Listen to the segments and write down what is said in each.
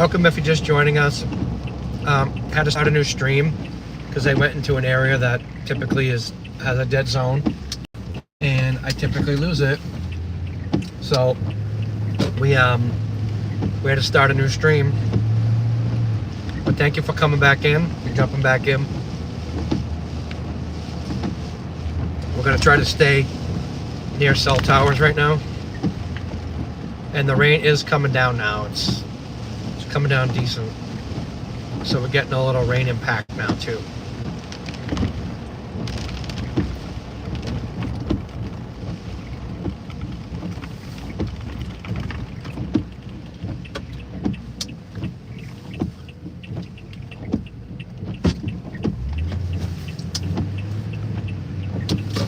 Welcome if you're just joining us. Had to start a new stream because I went into an area that typically has a dead zone, and I typically lose it. So we had to start a new stream. But thank you for coming back in. You're jumping back in. We're gonna try to stay near cell towers right now. And the rain is coming down now. It's coming down decent. So we're getting a little rain impact now too.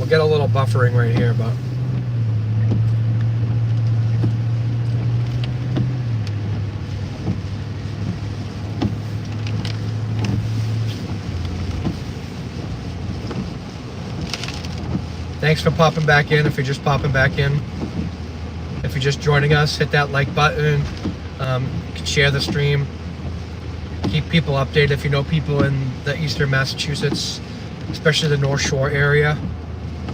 We'll get a little buffering right here, but thanks for popping back in. If you're just popping back in, if you're just joining us, hit that like button. You can share the stream. Keep people updated. If you know people in the Eastern Massachusetts, especially the North Shore area,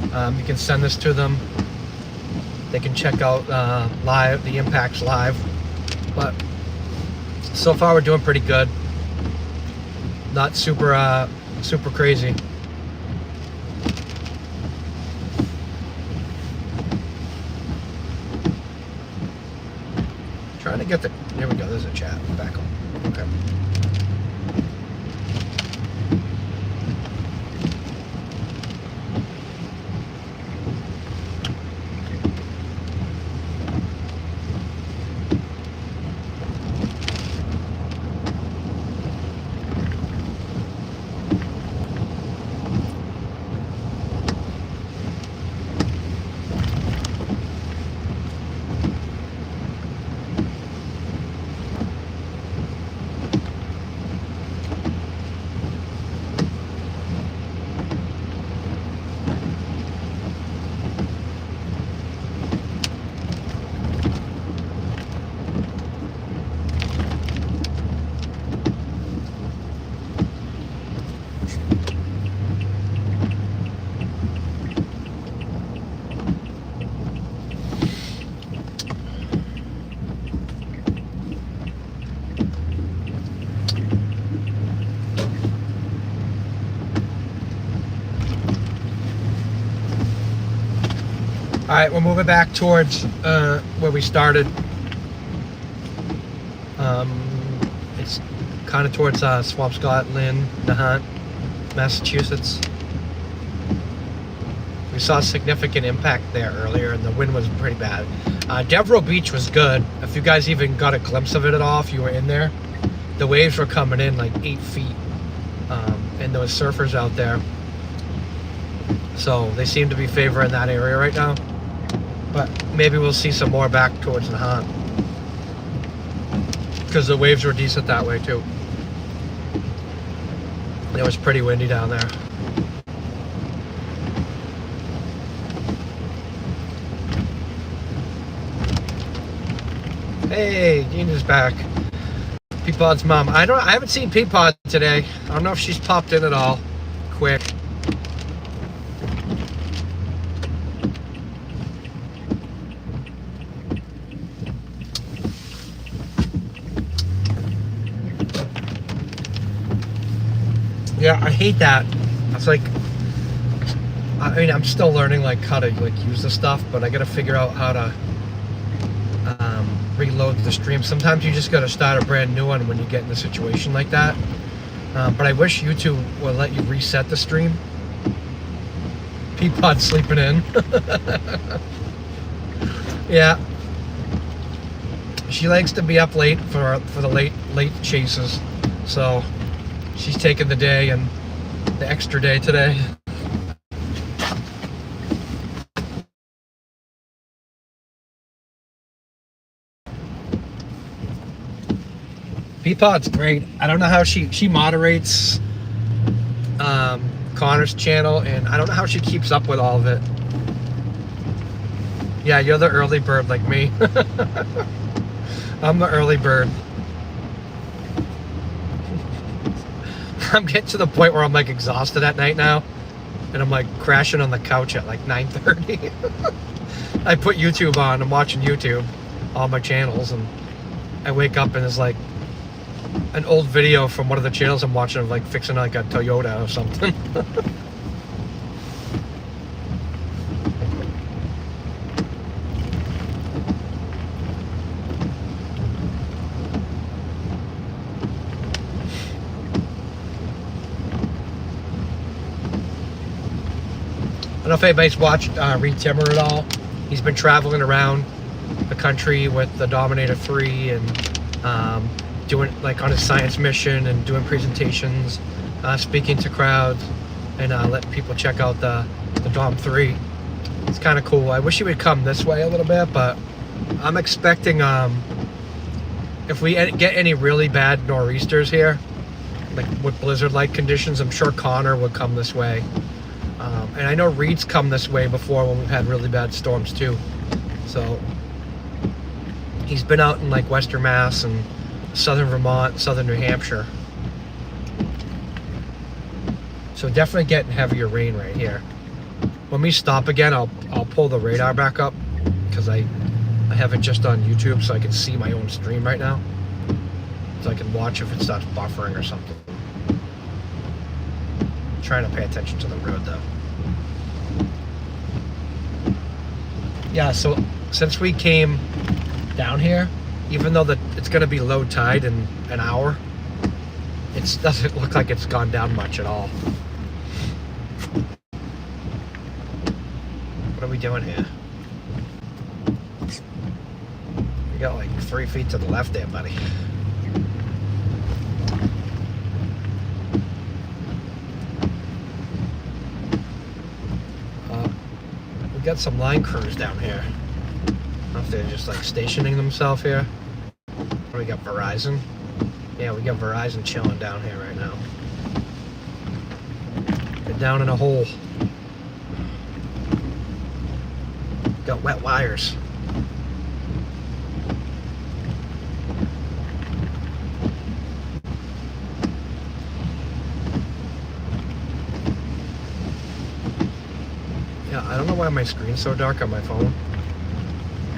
you can send this to them. They can check out live the impacts live. But so far we're doing pretty good. Not super super crazy. Trying to get the, there we go, there's a chat back on. Okay. All right, we're moving back towards where we started. It's kind of towards Swampscott, Lynn, Nahant, Massachusetts. We saw significant impact there earlier, and the wind was pretty bad. Devereux Beach was good. If you guys even got a glimpse of it at all, if you were in there, the waves were coming in like 8 feet, and there was surfers out there. So they seem to be favoring that area right now. But maybe we'll see some more back towards Nahant, because the waves were decent that way too. It was pretty windy down there. Hey, Gina's back. Peapod's mom. I haven't seen Peapod today. I don't know if she's popped in at all. Quick. Yeah, I hate that. It's like, I mean, I'm still learning like how to like use the stuff, but I gotta figure out how to reload the stream. Sometimes you just gotta start a brand new one when you get in a situation like that. But I wish YouTube would let you reset the stream. Peapod sleeping in. Yeah. She likes to be up late for the late chases. So she's taking the day and the extra day today. Peapod's great. I don't know how she moderates Connor's channel, and I don't know how she keeps up with all of it. Yeah, you're the early bird like me. I'm the early bird. I'm getting to the point where I'm like exhausted at night now, and I'm like crashing on the couch at like 9:30. I put YouTube on. I'm watching YouTube, all my channels, and I wake up and it's like an old video from one of the channels I'm watching of like fixing like a Toyota or something. I don't know if anybody's watched Reed Timmer at all. He's been traveling around the country with the Dominator 3 and doing like on his science mission and doing presentations, speaking to crowds, and letting people check out the Dom 3. It's kind of cool. I wish he would come this way a little bit, but I'm expecting if we get any really bad nor'easters here, like with blizzard-like conditions, I'm sure Connor would come this way. And I know Reed's come this way before when we've had really bad storms too. So he's been out in like Western Mass and Southern Vermont, Southern New Hampshire. So definitely getting heavier rain right here. When we stop again, I'll pull the radar back up because I have it just on YouTube so I can see my own stream right now. So I can watch if it starts buffering or something. I'm trying to pay attention to the road though. Yeah, so since we came down here, even though it's going to be low tide in an hour, it doesn't look like it's gone down much at all. What are we doing here? We got like 3 feet to the left there, buddy. We got some line crews down here. I don't know if they're just like stationing themselves here. What do we got, Verizon? Yeah, we got Verizon chilling down here right now. They're down in a hole. Got wet wires. Yeah, I don't know why my screen's so dark on my phone.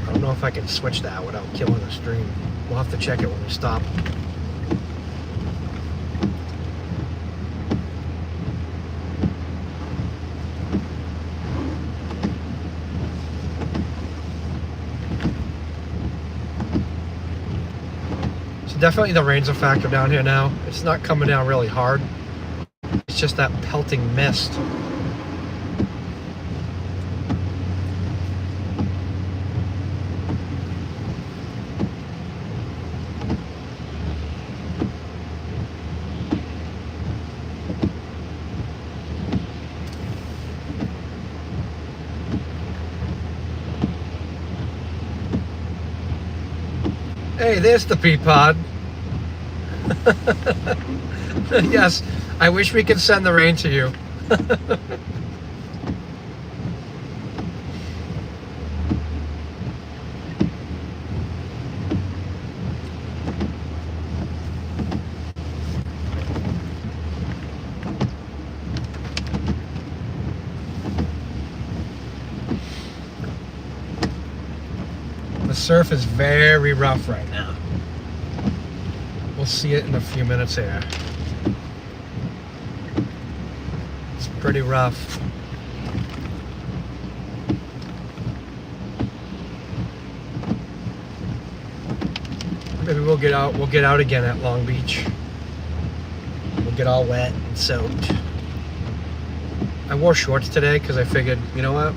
I don't know if I can switch that without killing the stream. We'll have to check it when we stop. So definitely the rain's a factor down here now. It's not coming down really hard. It's just that pelting mist. Hey, there's the Peapod. Yes, I wish we could send the rain to you. The surf is very rough right now. We'll see it in a few minutes here. It's pretty rough. Maybe we'll get out again at Long Beach. We'll get all wet and soaked. I wore shorts today because I figured, you know what?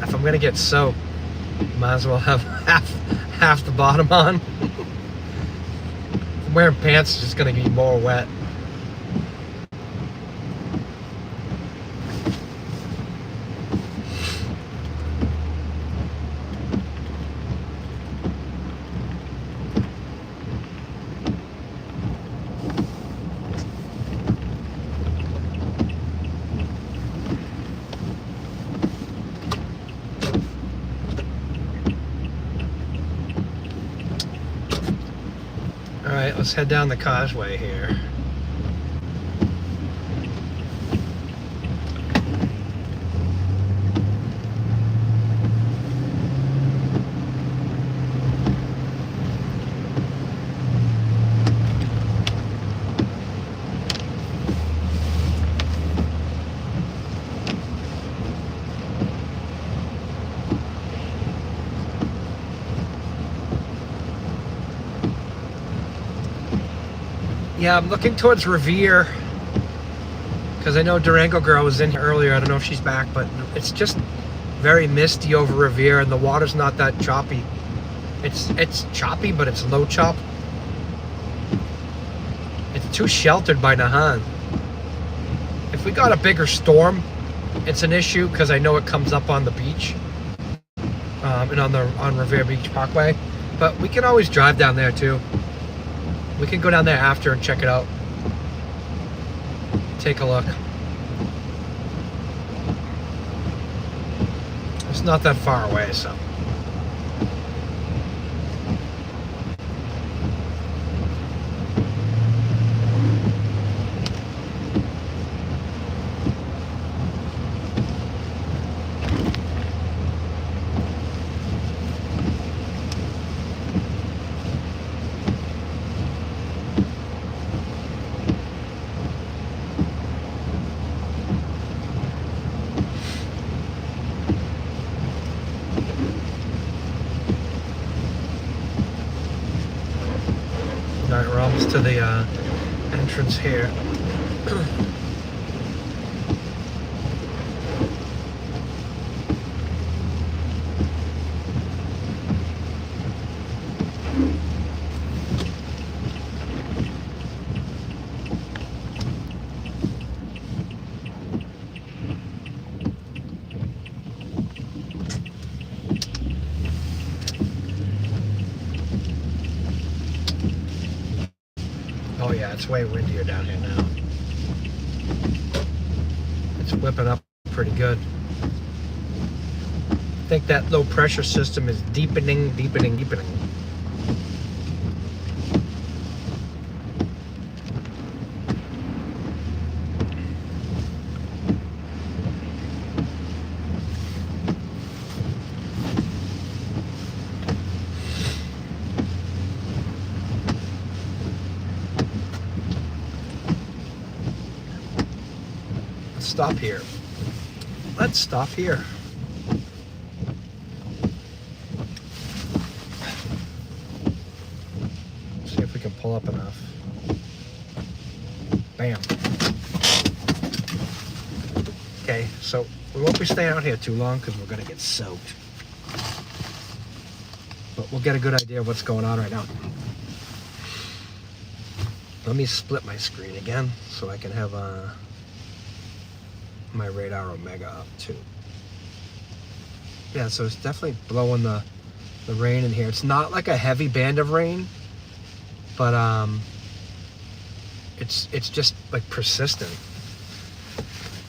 If I'm gonna get soaked, might as well have half the bottom on. Wearing pants is just gonna be more wet. Alright, let's head down the causeway here. Yeah, I'm looking towards Revere because I know Durango Girl was in here earlier. I don't know if she's back, but it's just very misty over Revere, and the water's not that choppy. It's choppy, but it's low chop. It's too sheltered by Nahan. If we got a bigger storm, it's an issue because I know it comes up on the beach and on Revere Beach Parkway. But we can always drive down there too. We can go down there after and check it out. Take a look. It's not that far away, so. Alright, we're almost to the entrance here. Oh yeah, it's way windier down here now. It's whipping up pretty good. I think that low pressure system is deepening. Stop here. Let's stop here. See if we can pull up enough. Bam. Okay, so we won't be staying out here too long because we're gonna get soaked. But we'll get a good idea of what's going on right now. Let me split my screen again so I can have my radar Omega up too. Yeah, so it's definitely blowing the rain in here. It's not like a heavy band of rain, but it's just like persistent.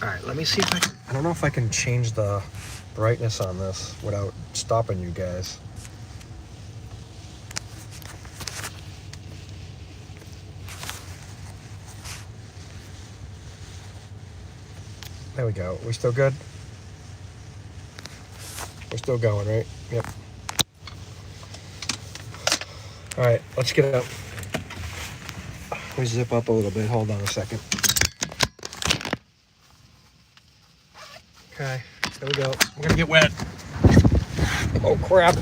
All right, let me see if I don't know if I can change the brightness on this without stopping you guys. There we go. We still good? We're still going, right? Yep. All right, let's get up. Let me zip up a little bit. Hold on a second. Okay, there we go. We're gonna get wet. Oh crap.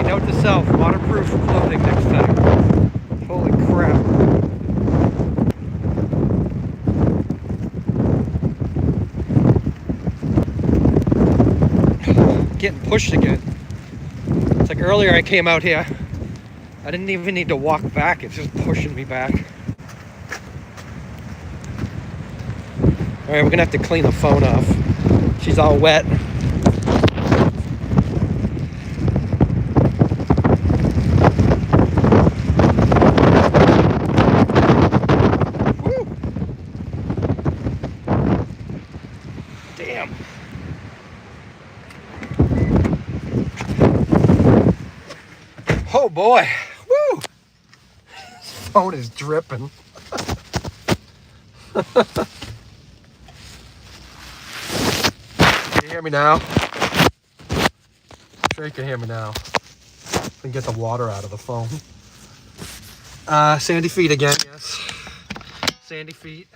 Note to self, waterproof clothing next time. Holy crap. getting pushed again. It's like earlier I came out here, I didn't even need to walk back, it's just pushing me back. Alright, we're gonna have to clean the phone off. She's all wet. Woo. Damn. Oh boy. Woo! This phone is dripping. Can you hear me now? I'm sure you can hear me now. I can get the water out of the phone. Sandy feet again, yes. Sandy feet.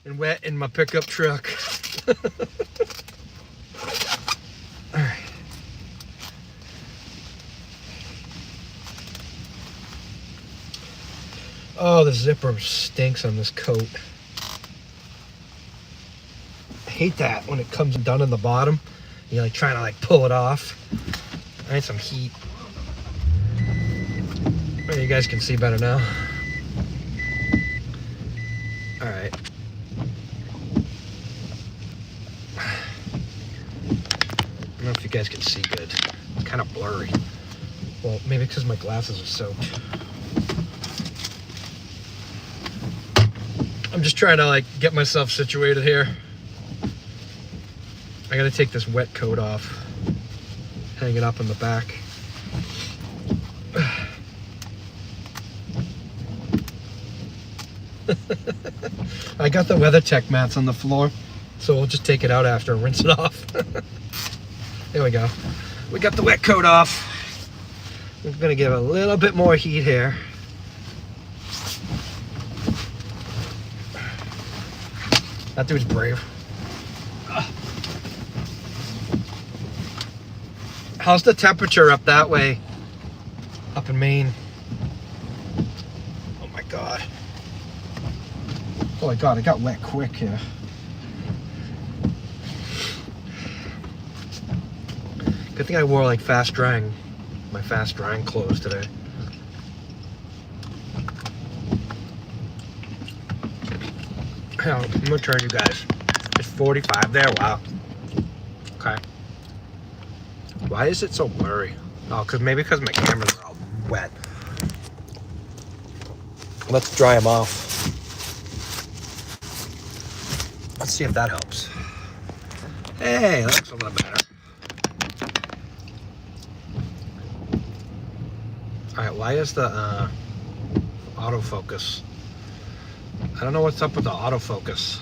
And wet in my pickup truck. Alright. Oh, the zipper stinks on this coat. I hate that when it comes done in the bottom. You're like trying to like pull it off. I need some heat. Well, you guys can see better now. All right. I don't know if you guys can see good. It's kind of blurry. Well, maybe because my glasses are soaked. I'm just trying to like get myself situated here. I gotta take this wet coat off. Hang it up in the back. I got the WeatherTech mats on the floor, so we'll just take it out after and rinse it off. There we go. We got the wet coat off. We're gonna give it a little bit more heat here. That dude's brave. How's the temperature up that way? Up in Maine. Oh my god. Oh my god, it got wet quick here. Good thing I wore like my fast drying clothes today. I'm gonna turn you guys. It's 45 there, wow. Okay. Why is it so blurry? Oh, maybe because my cameras are all wet. Let's dry them off. Let's see if that helps. Hey, that looks a little better. Alright, why is the autofocus? I don't know what's up with the autofocus.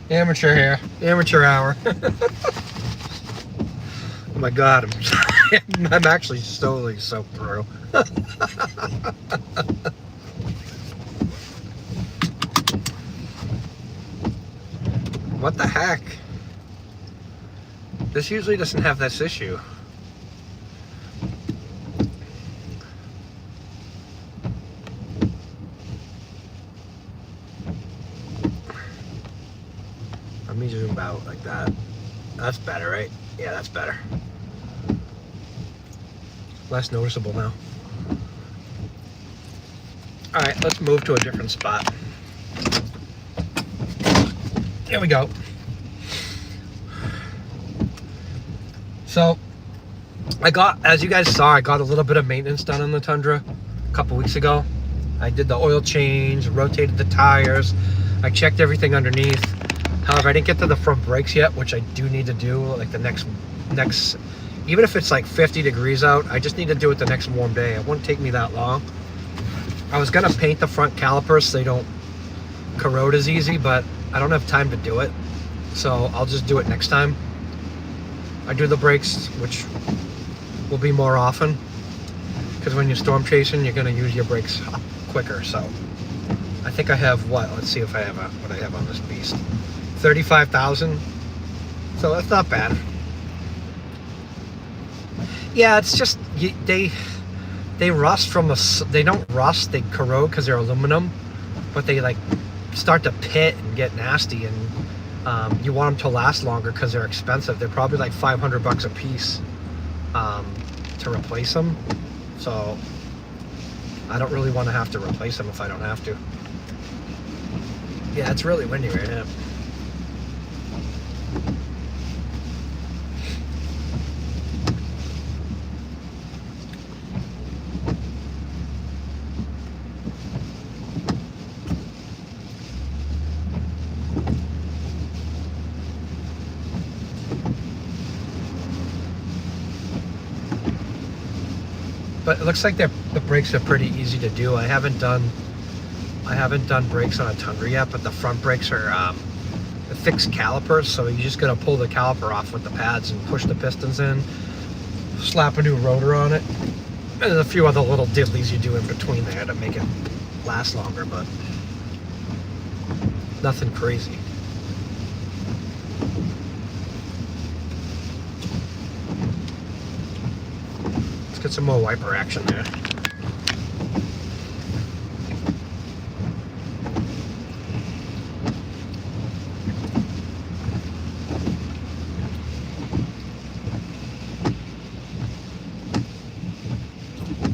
Amateur here. Amateur hour. Oh my god, I'm actually slowly soaked through. What the heck? This usually doesn't have this issue. Let me zoom out like that. That's better, right? Yeah, that's better. Less noticeable now. Alright, let's move to a different spot. Here we go. So, as you guys saw, I got a little bit of maintenance done on the Tundra a couple weeks ago. I did the oil change, rotated the tires, I checked everything underneath. However, I didn't get to the front brakes yet, which I do need to do like the next, even if it's like 50 degrees out, I just need to do it the next warm day. It won't take me that long. I was gonna paint the front calipers so they don't corrode as easy, but I don't have time to do it. So I'll just do it next time. I do the brakes, which will be more often, because when you're storm chasing, you're gonna use your brakes quicker. So I think I have what? Let's see if I have what I have on this beast. 35,000. So that's not bad. Yeah, it's just they rust from they don't rust, they corrode because they're aluminum, but they like start to pit and get nasty, and you want them to last longer because they're expensive. They're probably like $500 a piece to replace them. So I don't really want to have to replace them if I don't have to. Yeah, it's really windy right now. But it looks like the brakes are pretty easy to do. I haven't done brakes on a Tundra yet, but the front brakes are the fixed calipers, so you just gotta pull the caliper off with the pads and push the pistons in, slap a new rotor on it, and there's a few other little diddlies you do in between there to make it last longer, but nothing crazy. Get some more wiper action there.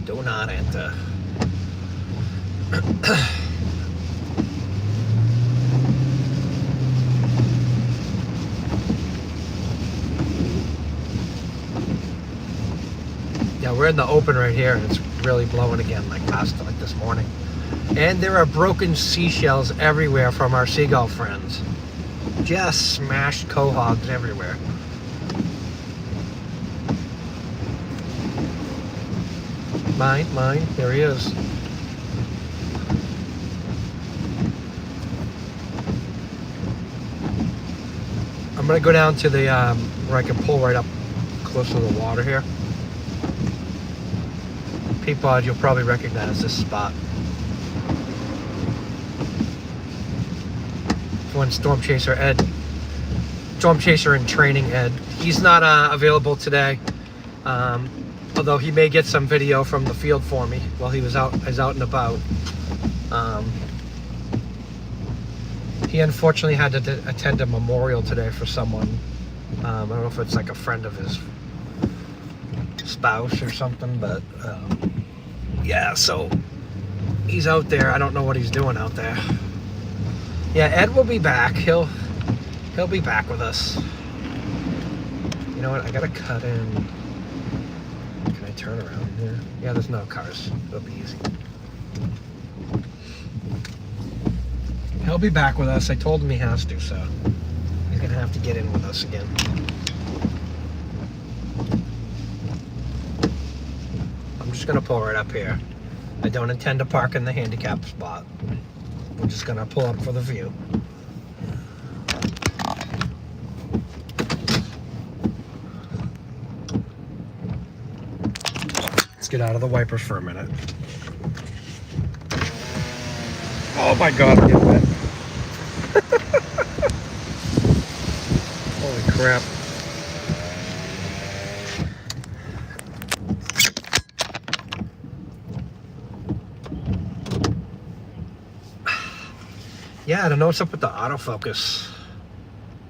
Do not enter. Yeah, we're in the open right here, and it's really blowing again like this morning. And there are broken seashells everywhere from our seagull friends. Just smashed quahogs everywhere. Mine, there he is. I'm gonna go down to the, where I can pull right up close to the water here. Peapod, you'll probably recognize this spot. One Storm Chaser in training Ed. He's not available today, although he may get some video from the field for me while he's out and about. He unfortunately had to attend a memorial today for someone. I don't know if it's like a friend of his spouse or something, but yeah, so he's out there. I don't know what he's doing out there. Yeah, Ed will be back. He'll be back with us. You know what? I gotta cut in. Can I turn around here? Yeah, there's no cars. It'll be easy. He'll be back with us. I told him he has to, so he's gonna have to get in with us again. I'm just gonna pull right up here. I don't intend to park in the handicap spot. We're just gonna pull up for the view. Let's get out of the wipers for a minute. Oh my God, I'm getting wet. Holy crap. Yeah, I don't know what's up with the autofocus.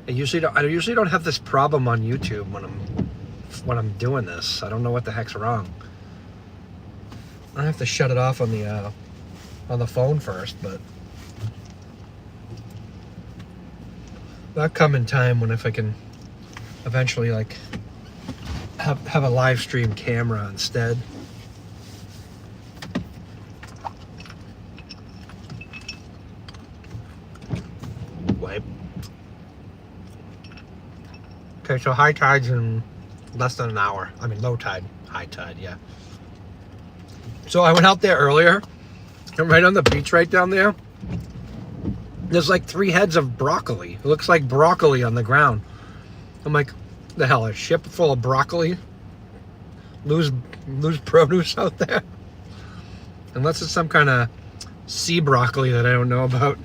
I usually don't have this problem on YouTube when I'm doing this. I don't know what the heck's wrong. I have to shut it off on the phone first, but that'll come in time when if I can eventually like have a live stream camera instead. Wipe. Okay, so high tide's in less than an hour. I mean low tide, high tide, yeah. So I went out there earlier, and right on the beach right down there, there's like 3 heads of broccoli. It looks like broccoli on the ground. I'm like, the hell, a ship full of broccoli? Lose produce out there? Unless it's some kind of sea broccoli that I don't know about.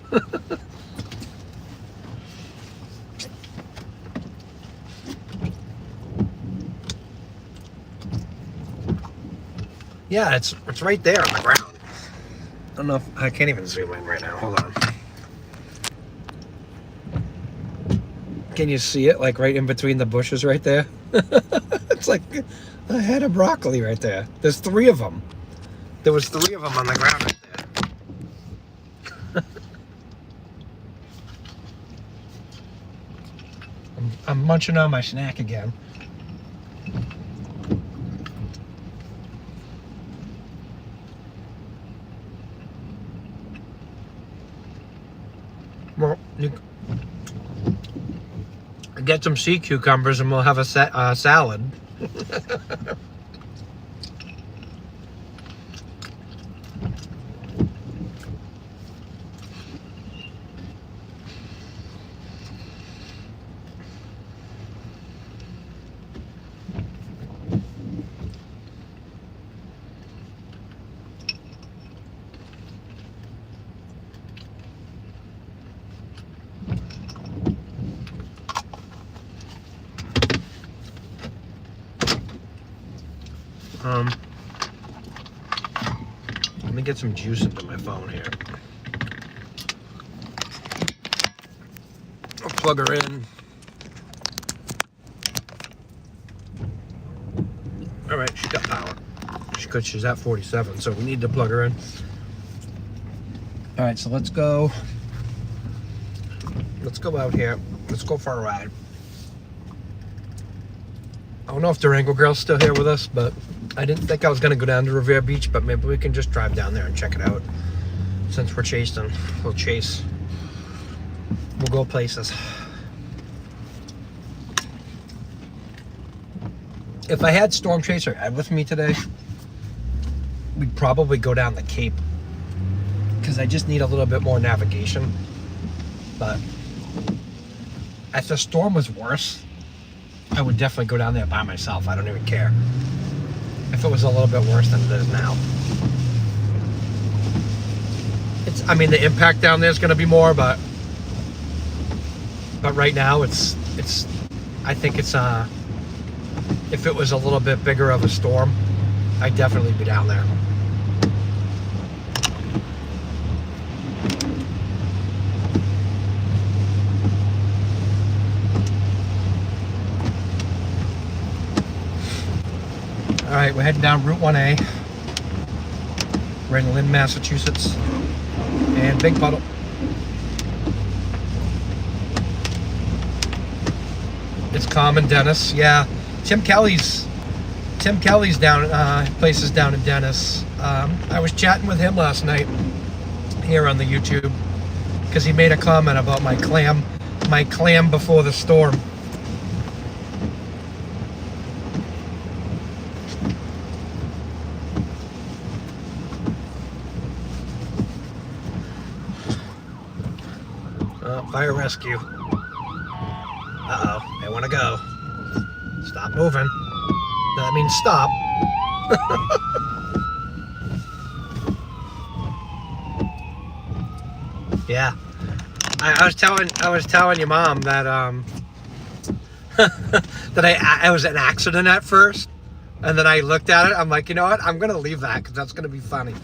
Yeah, it's right there on the ground. I don't know if I can't even zoom in right now. Hold on. Can you see it, like right in between the bushes right there? It's like a head of broccoli right there. There's 3 of them. There was 3 of them on the ground right there. I'm munching on my snack again. Well, you get some sea cucumbers and we'll have a salad. Let me get some juice into my phone here. I'll plug her in. All right, she got power. She's at 47, so we need to plug her in. All right, so let's go. Let's go out here. Let's go for a ride. I don't know if Durango Girl's still here with us, but I didn't think I was going to go down to Revere Beach, but maybe we can just drive down there and check it out. Since we're chasing, we'll chase. We'll go places. If I had Storm Chaser Ed with me today, we'd probably go down the Cape. Because I just need a little bit more navigation. But if the storm was worse, I would definitely go down there by myself. I don't even care if it was a little bit worse than it is now. I mean, the impact down there is going to be more, but right now I think it's if it was a little bit bigger of a storm, I'd definitely be down there. All right, we're heading down Route 1A. We're in Lynn, Massachusetts. And Big Puddle. It's calm in Dennis. Yeah, Tim Kelly's down. Place is down in Dennis. I was chatting with him last night here on the YouTube because he made a comment about my clam before the storm. Fire rescue. Uh-oh, they want to go. Stop moving. That means stop. Yeah. I was telling your mom that that I was an accident at first, and then I looked at it. I'm like, you know what? I'm gonna leave that because that's gonna be funny.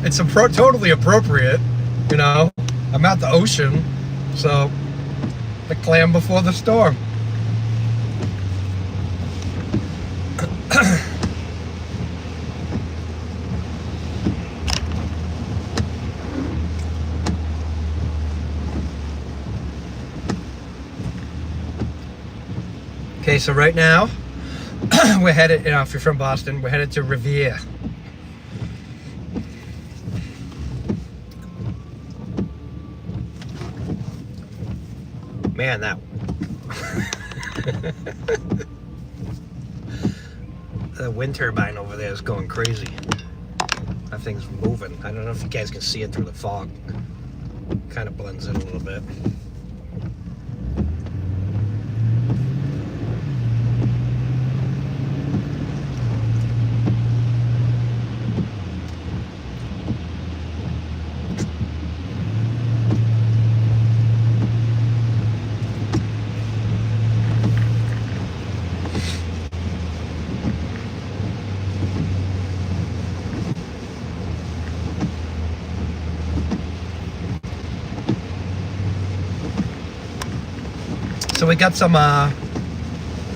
It's totally appropriate, you know. I'm at the ocean, so the clam before the storm. Okay, so right now we're headed, if you're from Boston, we're headed to Revere. Man, that the wind turbine over there is going crazy. That thing's moving. I don't know if you guys can see it through the fog. Kind of blends in a little bit. So we got some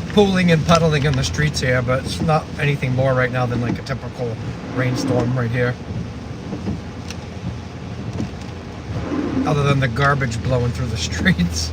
pooling and puddling in the streets here, but it's not anything more right now than like a typical rainstorm right here. Other than the garbage blowing through the streets.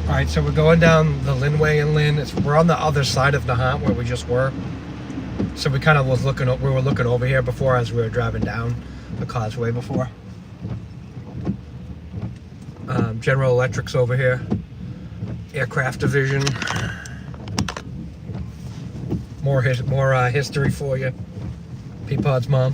Alright, so we're going down the Linway and Lynn. We're on the other side of Nahant where we just were. So we kind of we were looking over here before as we were driving down the causeway before. General Electric's over here. Aircraft Division. More history for you. Peapod's mom.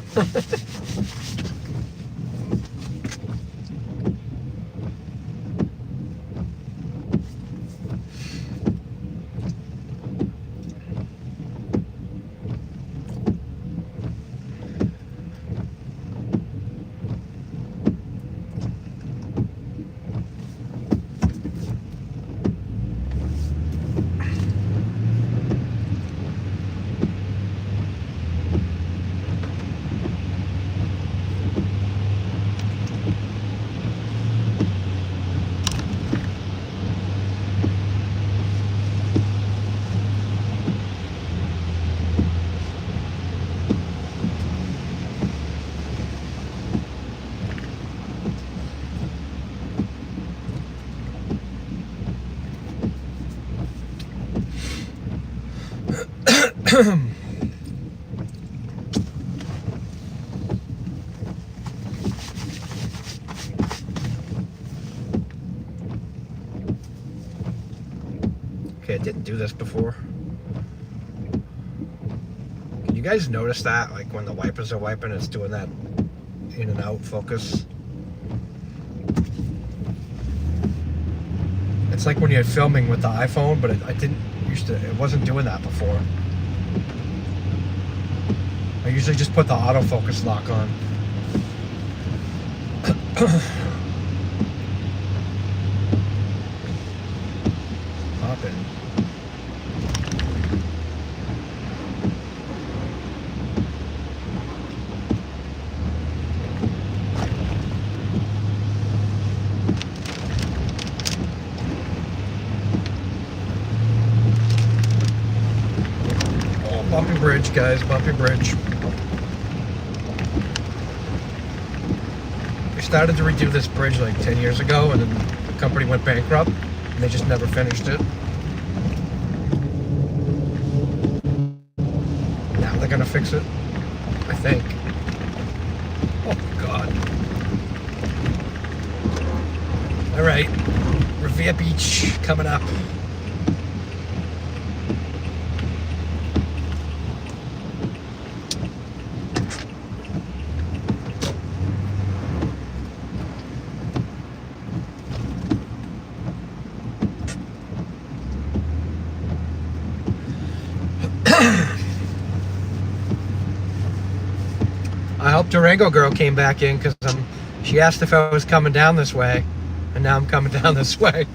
Okay, I didn't do this before. Can you guys notice that? Like when the wipers are wiping, it's doing that in and out focus. It's like when you're filming with the iPhone, but it wasn't doing that before. I usually just put the autofocus lock on. Poppin'. Oh, bumpy bridge, guys, bumpy bridge. Started to redo this bridge like 10 years ago, and then the company went bankrupt and they just never finished it. Now they're gonna fix it, I think. Oh god. Alright, Revere Beach coming up. I hope Durango girl came back in because she asked if I was coming down this way, and now I'm coming down this way.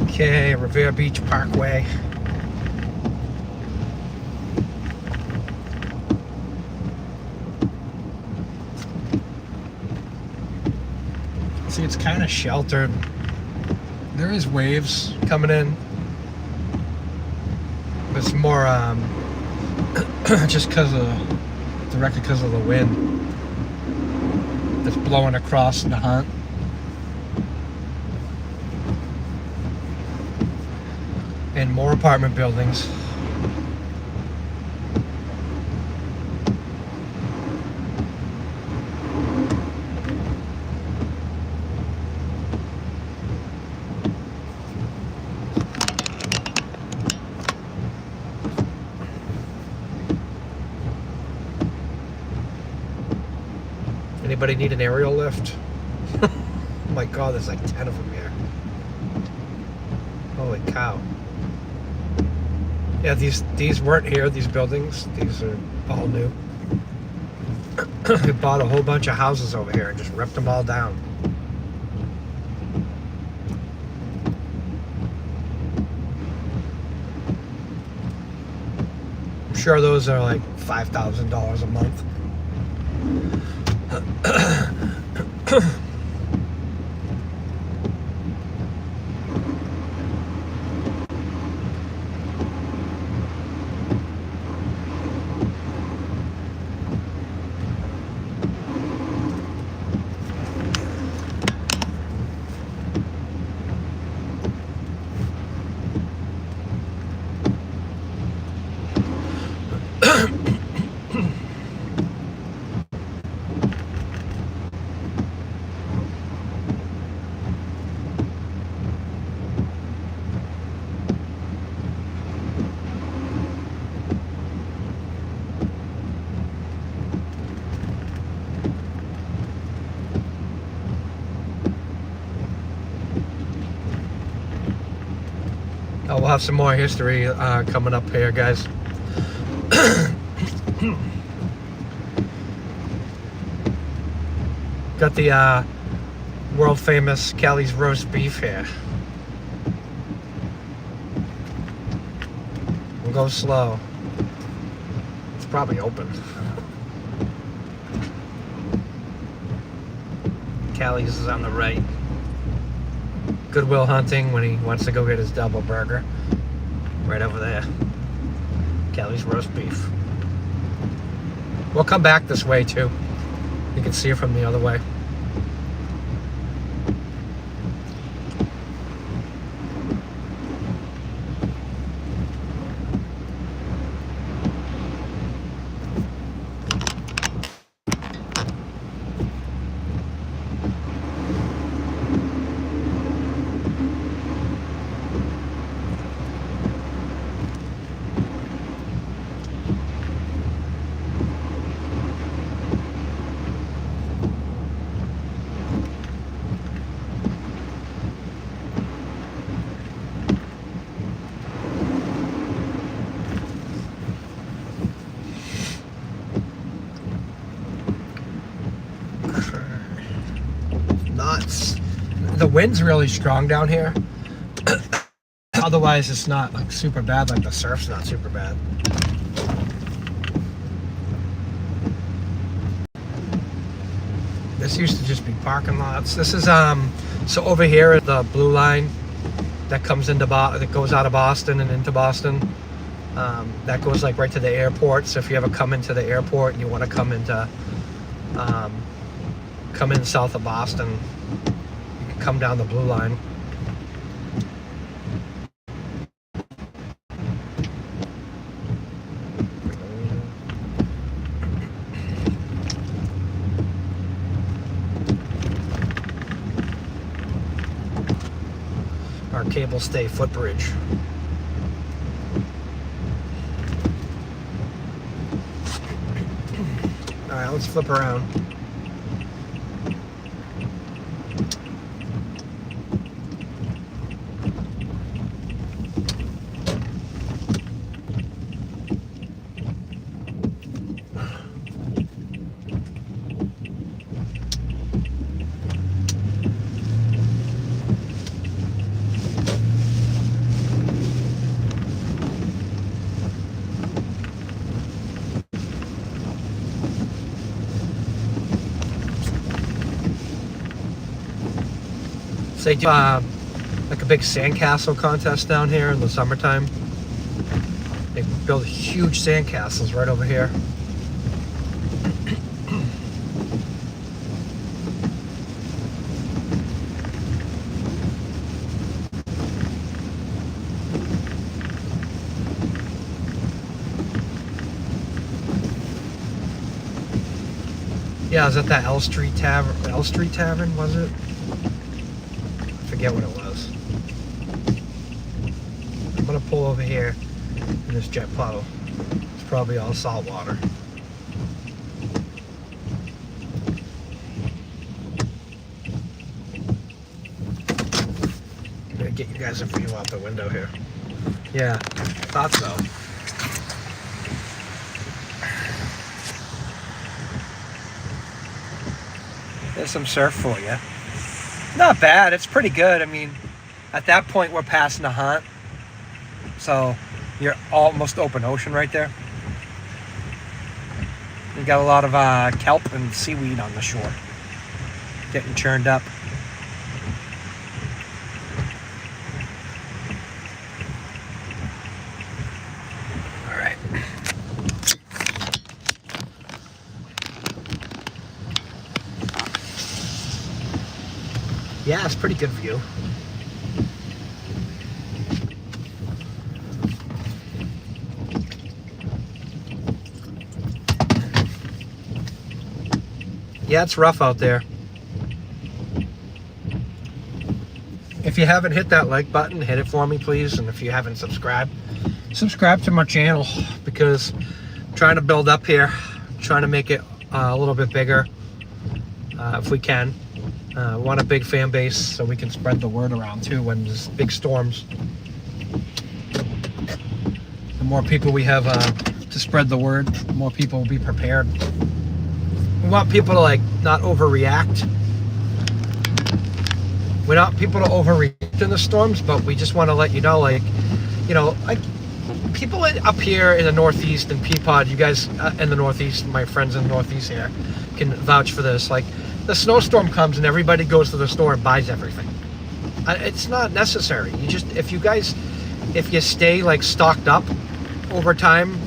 Okay, Revere Beach Parkway. See, it's kind of sheltered. There is waves coming in. It's more just directly because of the wind that's blowing across the hunt. And more apartment buildings. Anybody need an aerial lift? Oh my god, there's like 10 of them here. Holy cow. Yeah, these weren't here, these buildings. These are all new. They bought a whole bunch of houses over here and just ripped them all down. I'm sure those are like $5,000 a month. Oh, we'll have some more history coming up here, guys. Got the world famous Kelly's roast beef here. We'll go slow. It's probably open. Kelly's is on the right. Goodwill Hunting when he wants to go get his double burger. Right over there. Kelly's roast beef. We'll come back this way too. You can see it from the other way. The wind's really strong down here. Otherwise it's not like super bad, like the surf's not super bad. This used to just be parking lots. This is so over here is the blue line that comes into that goes out of Boston and into Boston. That goes like right to the airport. So if you ever come into the airport and you want to come into come in south of Boston, come down the blue line. Our cable stay footbridge. All right, let's flip around. They do like a big sandcastle contest down here in the summertime. They build huge sandcastles right over here. Yeah, I was at that L Street Tavern. L Street Tavern, was it? I forget what it was. I'm gonna pull over here in this jet puddle. It's probably all salt water. I'm gonna get you guys a view out the window here. Yeah, thought so. There's some surf for you. Not bad. It's pretty good. I mean, at that point, we're past Nahant. So you're almost open ocean right there. You got a lot of kelp and seaweed on the shore. Getting churned up. All right. Yeah, it's a pretty good view. Yeah, it's rough out there. If you haven't hit that like button, hit it for me, please. And if you haven't subscribed, subscribe to my channel, because I'm trying to build up here, trying to make it a little bit bigger if we can. Want a big fan base so we can spread the word around too when there's big storms. The more people we have to spread the word, the more people will be prepared. We want people to like not overreact. We want people to overreact in the storms, but we just want to let you know, like, you know, like people up here in the Northeast and Peapod, you guys in the Northeast, my friends in the Northeast here, can vouch for this. Like, the snowstorm comes and everybody goes to the store and buys everything. It's not necessary. You just, if you stay like stocked up over time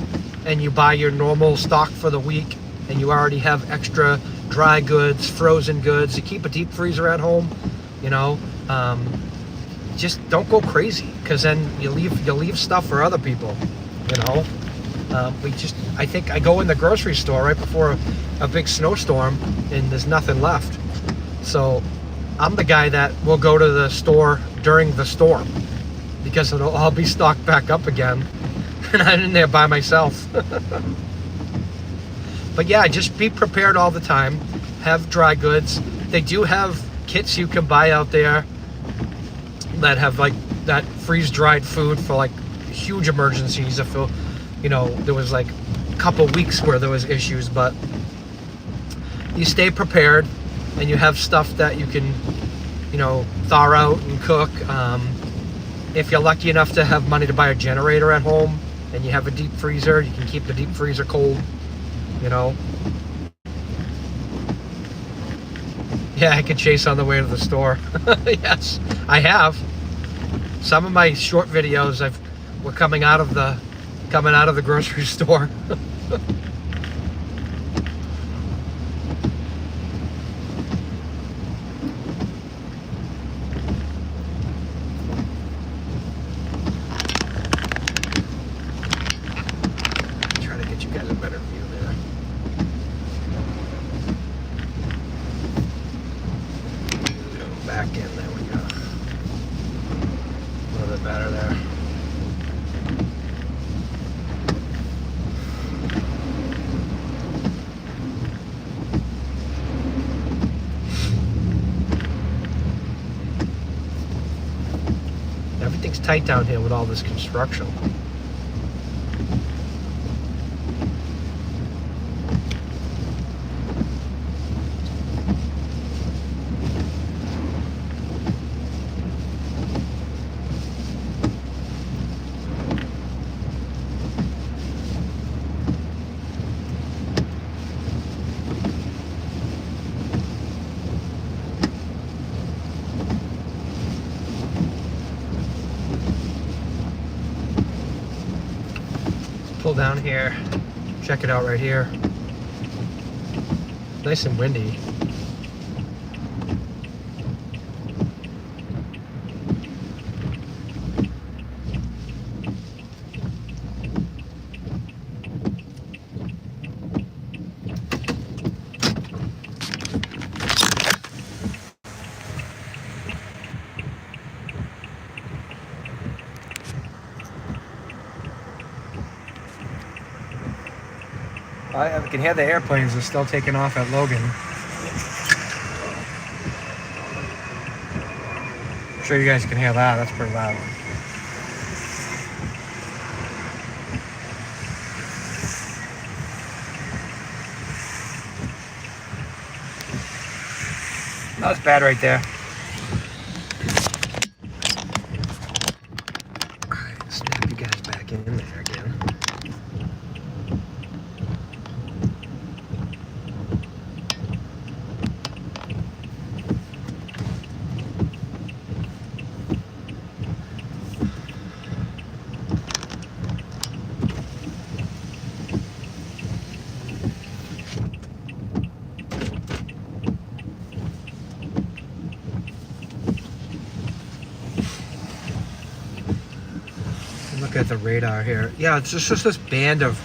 and you buy your normal stock for the week and you already have extra dry goods, frozen goods, you keep a deep freezer at home, you know, just don't go crazy, because then you leave stuff for other people, you know. I think I go in the grocery store right before a big snowstorm and there's nothing left. So I'm the guy that will go to the store during the storm, because it'll all be stocked back up again and I'm in there by myself. But yeah, just be prepared all the time. Have dry goods. They do have kits you can buy out there that have like that freeze-dried food for like huge emergencies. If you know, there was like a couple weeks where there was issues, but you stay prepared and you have stuff that you can, you know, thaw out and cook. If you're lucky enough to have money to buy a generator at home and you have a deep freezer, you can keep the deep freezer cold, you know. Yeah, I could chase on the way to the store. Yes, I have. Some of my short videos were coming out of the grocery store. Try to get you guys a better view there. Zoom back in, there we go. A little bit better there. Everything's tight down here with all this construction. down here. Check it out right here. Nice and windy. I can hear the airplanes are still taking off at Logan. I'm sure you guys can hear that. That's pretty loud. That was bad right there. Alright, snap you guys back in there again. Look at the radar here. Yeah, it's just this band of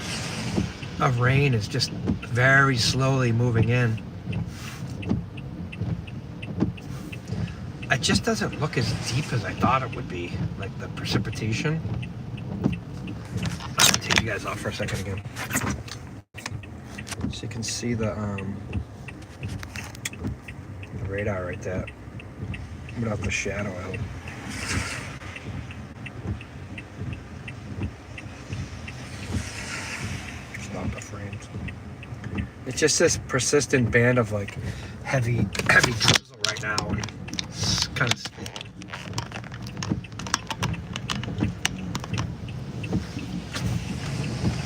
rain is just very slowly moving in. It just doesn't look as deep as I thought it would be, like the precipitation. I'll take you guys off for a second again. So you can see the radar right there. Without the shadow out. It's just this persistent band of like heavy drizzle right now. And it's kind of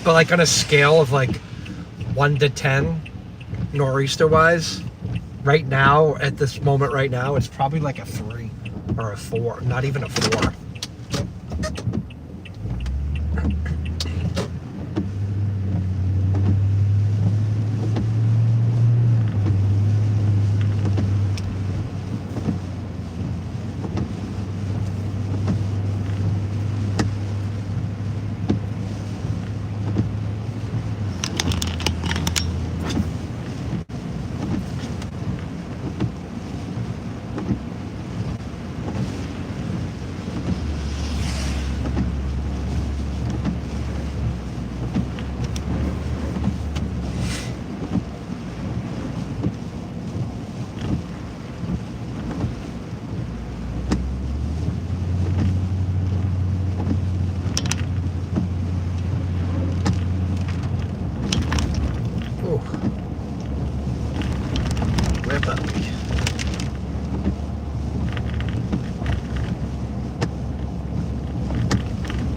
but like on a scale of like 1 to 10 nor'easter wise, right now at this moment right now it's probably like a 3 or a 4, not even a 4.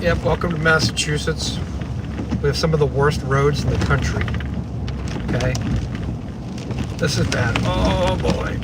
Yep, welcome to Massachusetts. We have some of the worst roads in the country. Okay? This is bad. Oh boy.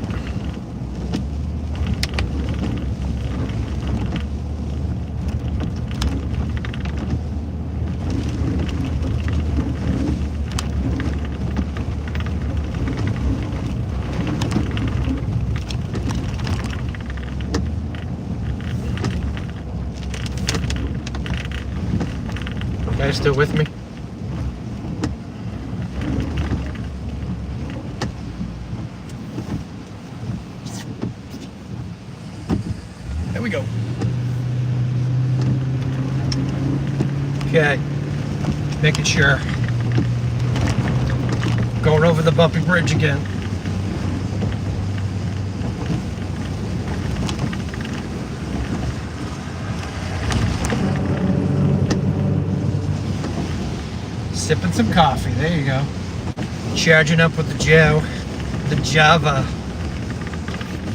You guys still with me? There we go. Okay. Making sure. Going over the bumpy bridge again. Sipping some coffee. There you go. Charging up with the Java.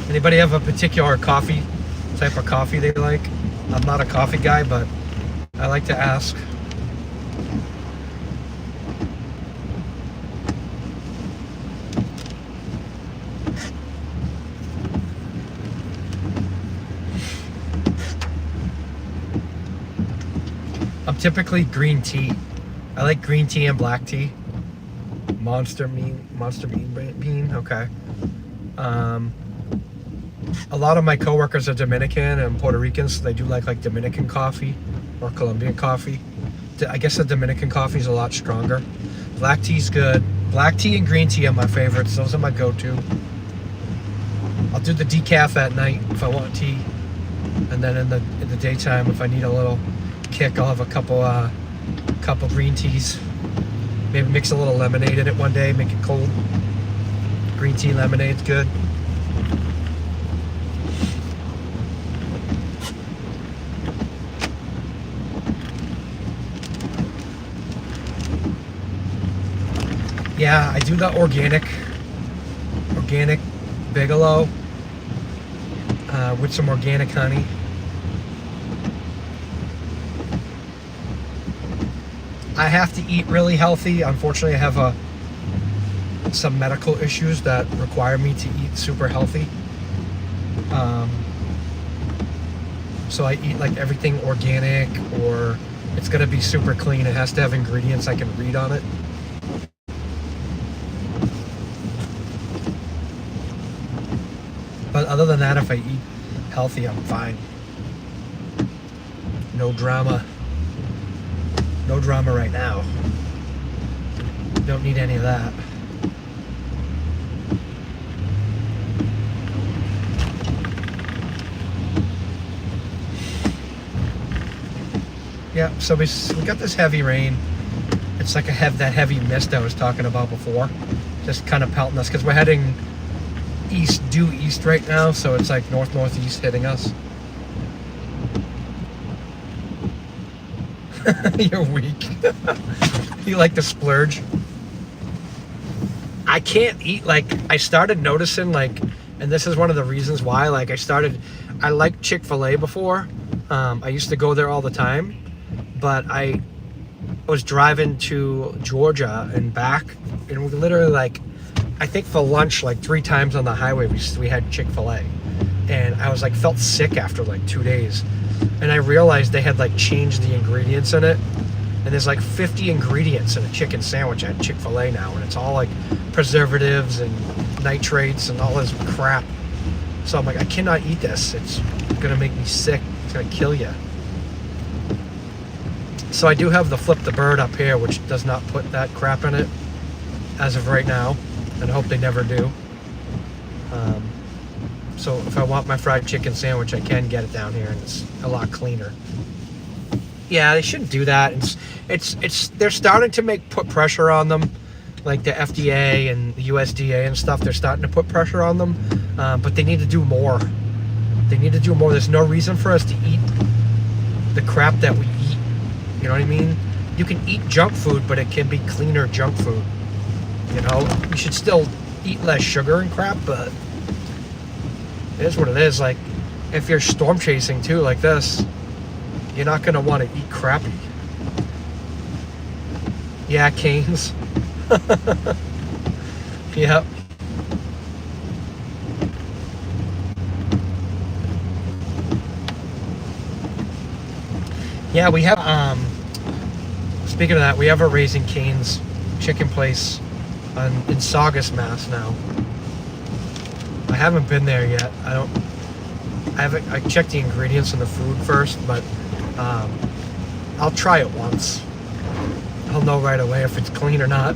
Anybody have a particular coffee type of coffee they like? I'm not a coffee guy, but I like to ask. I'm typically green tea. I like green tea and black tea. Monster bean. Okay. A lot of my coworkers are Dominican and Puerto Rican, so they do like Dominican coffee or Colombian coffee. I guess the Dominican coffee is a lot stronger. Black tea's good. Black tea and green tea are my favorites. Those are my go-to. I'll do the decaf at night if I want tea, and then in the daytime, if I need a little kick, I'll have a couple green teas. Maybe mix a little lemonade in it one day, make it cold. Green tea lemonade's good. Yeah, I do the organic Bigelow with some organic honey. I have to eat really healthy. Unfortunately, I have some medical issues that require me to eat super healthy. So I eat like everything organic, or it's gonna be super clean. It has to have ingredients I can read on it. But other than that, if I eat healthy, I'm fine. No drama. No drama right now. Don't need any of that. Yeah, so we got this heavy rain. It's like that heavy mist I was talking about before. Just kind of pelting us because we're heading due east right now, so it's like northeast hitting us. You're weak. You like to splurge. I can't eat, like, I started noticing, like, and this is one of the reasons why, like, I liked Chick-fil-A before. I used to go there all the time, but I was driving to Georgia and back, and we literally, like, I think for lunch, like 3 times on the highway, we had Chick-fil-A. And I was like, felt sick after like 2 days. And I realized they had like changed the ingredients in it. And there's like 50 ingredients in a chicken sandwich at Chick-fil-A now. And it's all like preservatives and nitrates and all this crap. So I'm like, I cannot eat this. It's gonna make me sick. It's gonna kill you. So I do have the Flip the Bird up here, which does not put that crap in it as of right now. And I hope they never do. So if I want my fried chicken sandwich, I can get it down here, and it's a lot cleaner. Yeah, they shouldn't do that. They're starting to put pressure on them, like the FDA and the USDA and stuff. They're starting to put pressure on them, but they need to do more. They need to do more. There's no reason for us to eat the crap that we eat. You know what I mean? You can eat junk food, but it can be cleaner junk food. You know, you should still eat less sugar and crap, but it is what it is. Like, if you're storm chasing too, like this, you're not gonna want to eat crappy. Yeah, Canes. Yep. Yeah, we have, speaking of that, we have a Raising Cane's chicken place in Saugus, Mass now. I haven't been there yet. I checked the ingredients in the food first, but I'll try it once. I'll know right away if it's clean or not.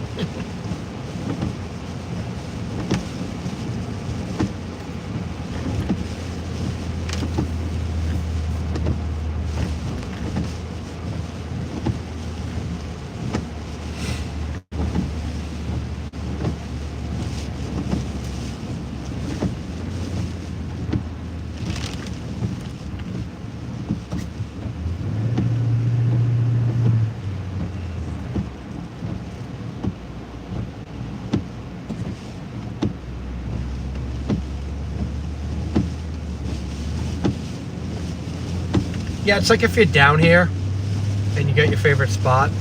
Yeah, it's like if you're down here and you get your favorite spot,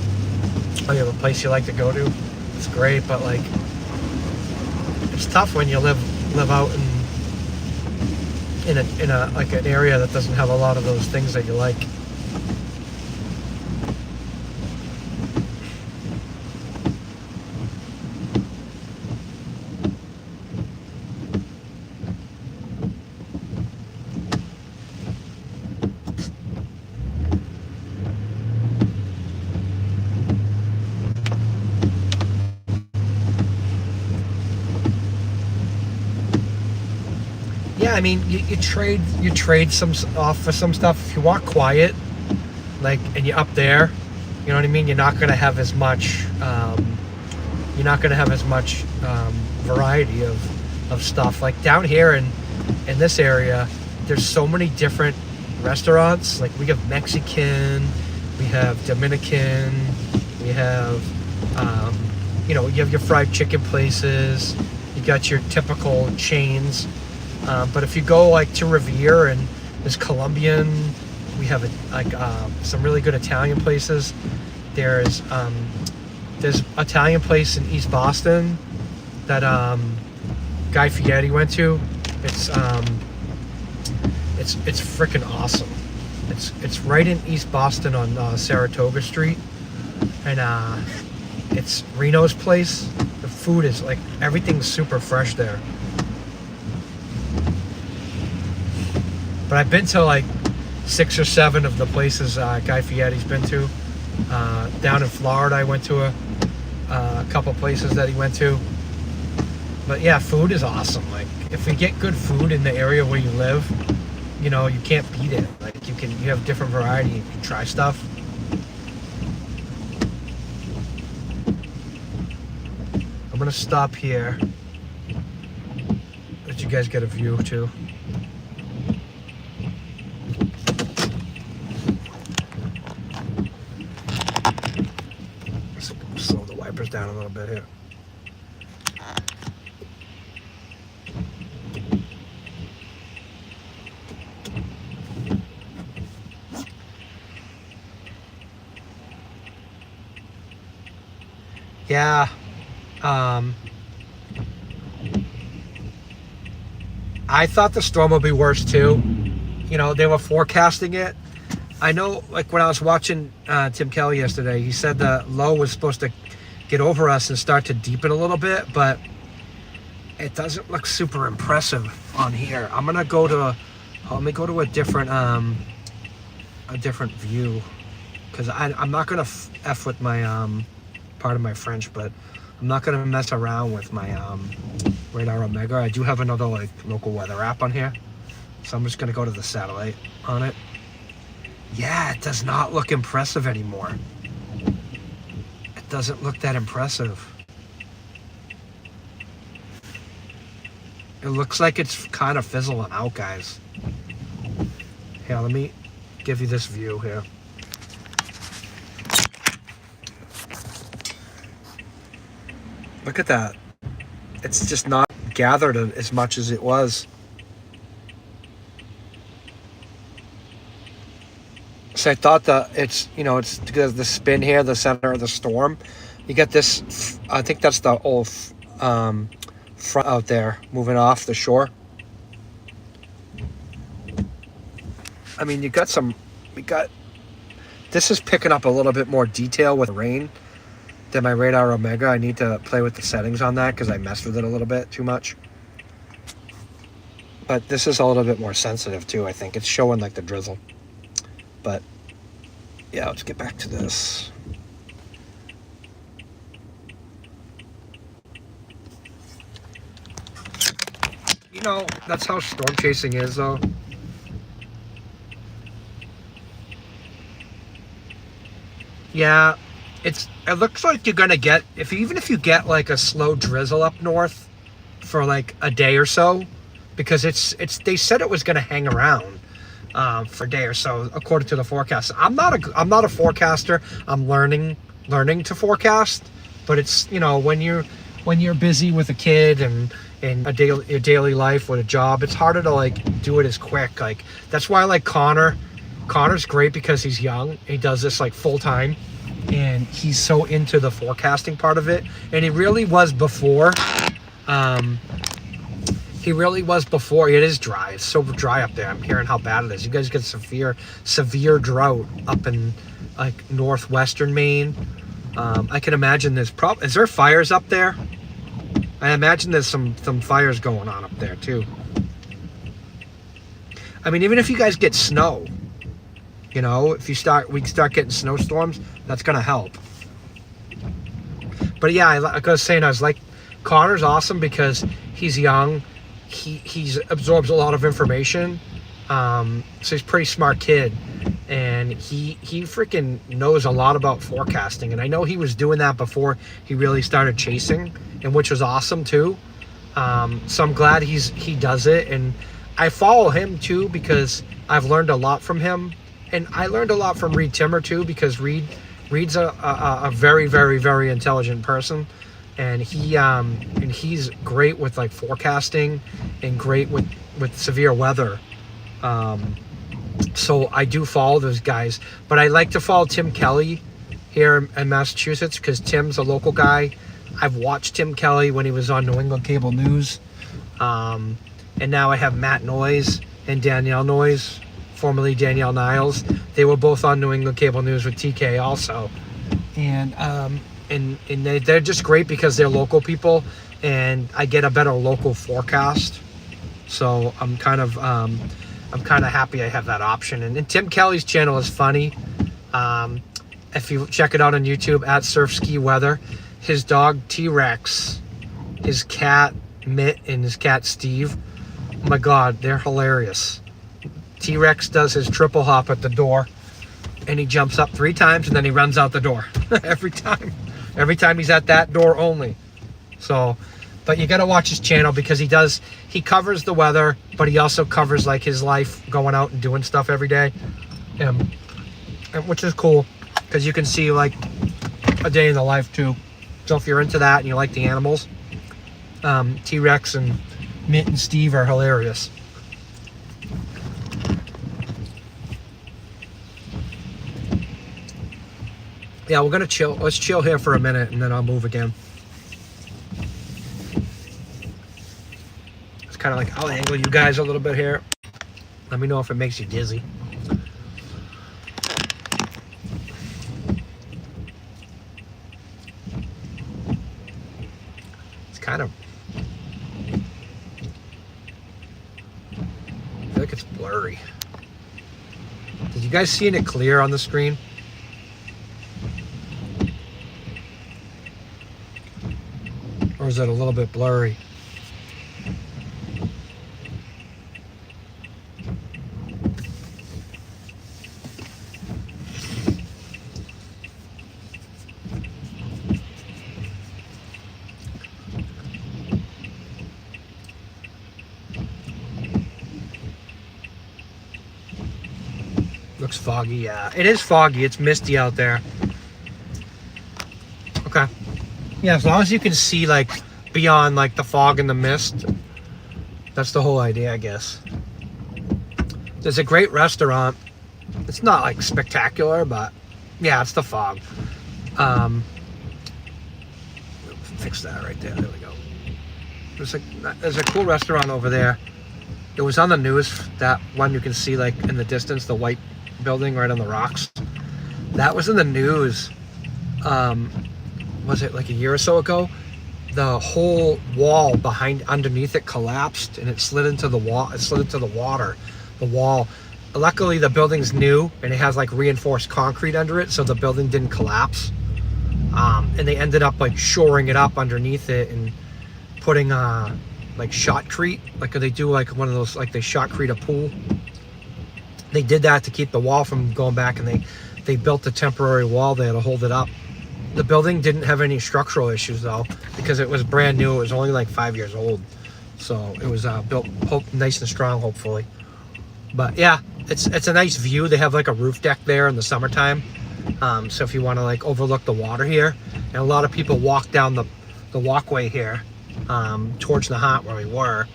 or you have a place you like to go to, it's great, but like, it's tough when you live out in a like an area that doesn't have a lot of those things that you like. yeah, I mean, you trade some off for some stuff. If you want quiet, like, and you're up there, you know what I mean. You're not gonna have as much. You're not gonna have as much variety of stuff. Like down here in this area, there's so many different restaurants. Like we have Mexican, we have Dominican, we have you have your fried chicken places. You got your typical chains. But if you go like to Revere, and there's Colombian, we have some really good Italian places. There's Italian place in East Boston that Guy Fieri went to. It's freaking awesome. It's right in East Boston on Saratoga Street, and it's Reno's place. The food is like, everything's super fresh there. But I've been to like 6 or 7 of the places Guy Fieri's been to. Down in Florida, I went to a couple places that he went to. But yeah, food is awesome. Like if you get good food in the area where you live, you can't beat it. Like you have different variety. You can try stuff. I'm gonna stop here. Let you guys get a view too. Slow the wipers down a little bit here. Yeah. I thought the storm would be worse too. They were forecasting it. I know, like when I was watching Tim Kelly yesterday, he said the low was supposed to get over us and start to deepen a little bit, but it doesn't look super impressive on here. I'm gonna go to, let me go to a different view, because I'm not gonna f with my part of my French, but I'm not gonna mess around with my Radar Omega. I do have another like local weather app on here, so I'm just gonna go to the satellite on it. Yeah, it does not look impressive anymore. It doesn't look that impressive. It looks like it's kind of fizzling out, guys. Here, let me give you this view here. Look at that. It's just not gathered as much as it was. So I thought that it's because of the spin here, the center of the storm. You get this, I think that's the old front out there moving off the shore. I mean, this is picking up a little bit more detail with rain than my Radar Omega. I need to play with the settings on that because I messed with it a little bit too much. But this is a little bit more sensitive too, I think. It's showing like the drizzle. But yeah, let's get back to this. That's how storm chasing is though. Yeah, it looks like you're gonna get, even if you get like a slow drizzle up north for like a day or so, because they said it was gonna hang around for a day or so according to the forecast. I'm not a forecaster. I'm learning to forecast, but it's when you're busy with a kid and your daily life with a job, it's harder to like do it as quick. Like that's why I like Connor. Connor's great because he's young. He does this like full time, and he's so into the forecasting part of it. And he really was before. It is dry. It's so dry up there. I'm hearing how bad it is. You guys get severe drought up in like northwestern Maine. I can imagine is there fires up there? I imagine there's some fires going on up there too. I mean, even if you guys get snow, if we start getting snowstorms, that's gonna help. But yeah, like I was saying, I was like, Connor's awesome because he's young. he absorbs a lot of information. So he's a pretty smart kid, and he freaking knows a lot about forecasting. And I know he was doing that before he really started chasing, and which was awesome too. So I'm glad he does it, and I follow him too because I've learned a lot from him, and I learned a lot from Reed Timmer too because Reed's a very, very, very intelligent person, and he's great with like forecasting and great with severe weather. So I do follow those guys, but I like to follow Tim Kelly here in Massachusetts because Tim's a local guy. I've watched Tim Kelly when he was on New England Cable News, and now I have Matt Noyes and Danielle Noyes, formerly Danielle Niles. They were both on New England Cable News with TK also, and they're just great because they're local people, and I get a better local forecast. So I'm kind of happy I have that option. And Tim Kelly's channel is funny. If you check it out on YouTube at Surf Ski Weather, his dog T-Rex, his cat Mitt, and his cat Steve, oh my god, they're hilarious. T-Rex does his triple hop at the door, and he jumps up 3 times and then he runs out the door. every time he's at that door only. So, but you gotta watch his channel because he covers the weather, but he also covers like his life going out and doing stuff every day, and which is cool because you can see like a day in the life too. So if you're into that and you like the animals, T-Rex and Mitt and Steve are hilarious. Yeah, we're gonna chill. Let's chill here for a minute and then I'll move again. It's kind of like I'll angle you guys a little bit here. Let me know if it makes you dizzy. It's kind of, I feel like it's blurry. Did you guys see it clear on the screen? Or is it a little bit blurry? Looks foggy, yeah. It is foggy, it's misty out there. Okay. Yeah, as long as you can see like beyond like the fog and the mist, that's the whole idea, I guess. There's a great restaurant. It's not like spectacular, but yeah, it's the fog. Fix that right there. There we go. There's a cool restaurant over there. It was on the news, that one you can see like in the distance, the white building right on the rocks. That was in the news. Was it like a year or so ago? The whole wall underneath it collapsed and it slid into the wall. It slid into the water. The wall. Luckily, the building's new and it has like reinforced concrete under it, so the building didn't collapse. And they ended up like shoring it up underneath it and putting like shotcrete, like they do like one of those, like they shotcrete a pool. They did that to keep the wall from going back, and they built a temporary wall there to hold it up. The building didn't have any structural issues though, because it was brand new. It was only like 5 years old, so it was built nice and strong, hopefully. But yeah, it's a nice view. They have like a roof deck there in the summertime, so if you want to like overlook the water here, and a lot of people walk down the walkway here towards Nahant where we were.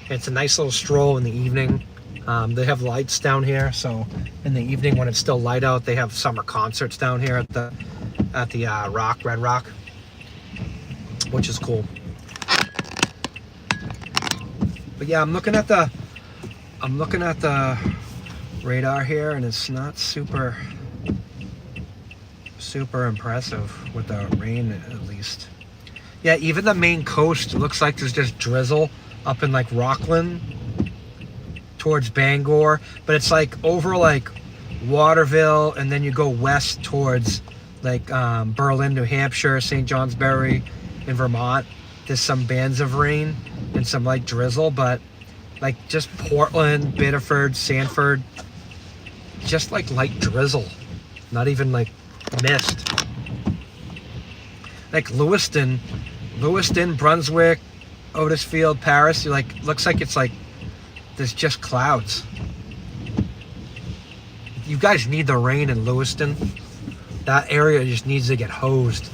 It's a nice little stroll in the evening. They have lights down here, so in the evening when it's still light out, they have summer concerts down here at the Red Rock, which is cool. But yeah, I'm looking at the radar here, and it's not super impressive with the rain, at least. Yeah, even the main coast looks like there's just drizzle up in like Rockland towards Bangor, but it's like over like Waterville, and then you go west towards like Berlin, New Hampshire, St. Johnsbury in Vermont. There's some bands of rain and some light drizzle, but like just Portland, Biddeford, Sanford, just like light drizzle, not even like mist. Like Lewiston, Brunswick, Otisfield, Paris, looks like it's like there's just clouds. You guys need the rain in Lewiston. That area just needs to get hosed.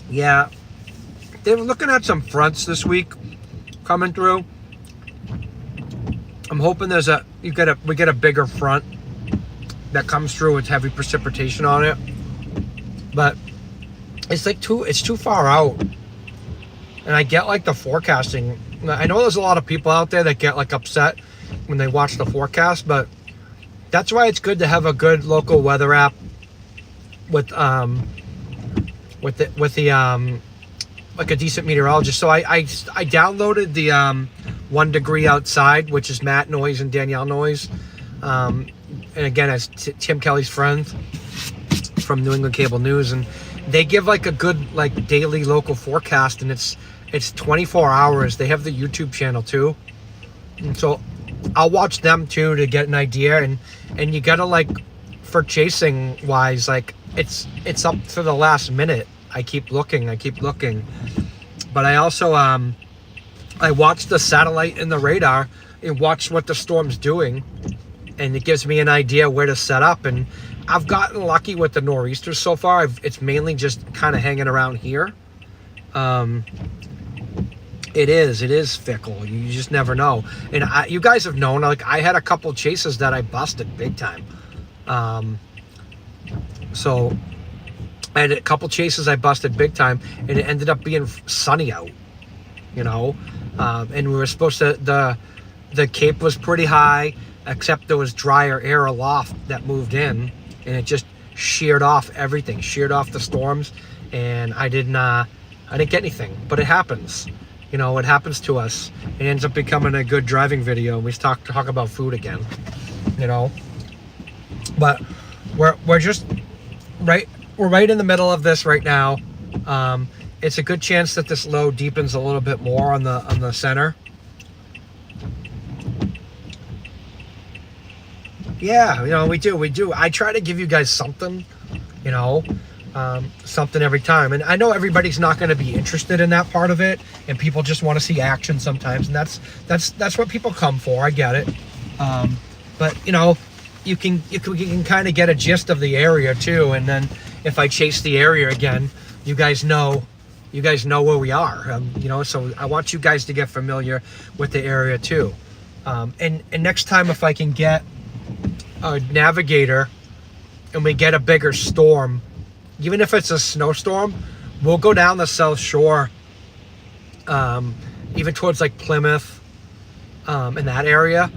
Yeah, they were looking at some fronts this week coming through. I'm hoping we get a bigger front that comes through with heavy precipitation on it. But it's too far out. And I get like the forecasting. I know there's a lot of people out there that get like upset when they watch the forecast, but that's why it's good to have a good local weather app with like a decent meteorologist. So I downloaded the 1 Degree Outside, which is Matt Noyes and Danielle Noyes, and again, as Tim Kelly's friend from New England Cable News, and they give like a good like daily local forecast, and it's 24 hours. They have the YouTube channel too, and so I'll watch them too to get an idea. And you gotta, like, for chasing wise, like it's up to the last minute. I keep looking, but I also I watch the satellite and the radar and watch what the storm's doing, and it gives me an idea where to set up. And I've gotten lucky with the nor'easters so far. It's mainly just kind of hanging around here. It is fickle. You just never know. And you guys have known, like, I had a couple chases that I busted big time. So I had a couple chases I busted big time, and it ended up being sunny out, you know. And we were supposed to, the Cape was pretty high, except there was drier air aloft that moved in, and it just sheared off everything, sheared off the storms, and I didn't get anything. But it happens, you know. It happens to us. It ends up becoming a good driving video, and we talk about food again, you know. But we're just right. We're right in the middle of this right now. It's a good chance that this low deepens a little bit more on the center. Yeah, you know, we do. I try to give you guys something, you know, something every time. And I know everybody's not going to be interested in that part of it, and people just want to see action sometimes, and that's what people come for. I get it. But you know, you can kind of get a gist of the area too, and then if I chase the area again, you guys know where we are. You know, so I want you guys to get familiar with the area too. And next time, if I can get a navigator and we get a bigger storm, even if it's a snowstorm, we'll go down the South Shore, even towards like Plymouth, in that area,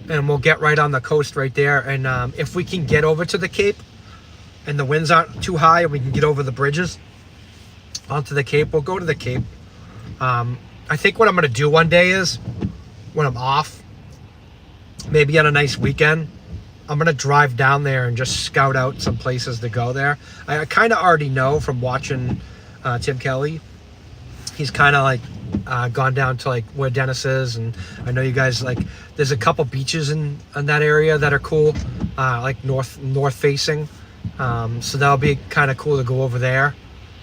and we'll get right on the coast right there. And if we can get over to the Cape and the winds aren't too high and we can get over the bridges onto the Cape, we'll go to the Cape. I think what I'm going to do one day is, when I'm off, maybe on a nice weekend, I'm going to drive down there and just scout out some places to go there. I kind of already know from watching Tim Kelly. He's kind of like gone down to like where Dennis is, and I know you guys, like, there's a couple beaches in that area that are cool, like north facing. So that'll be kind of cool to go over there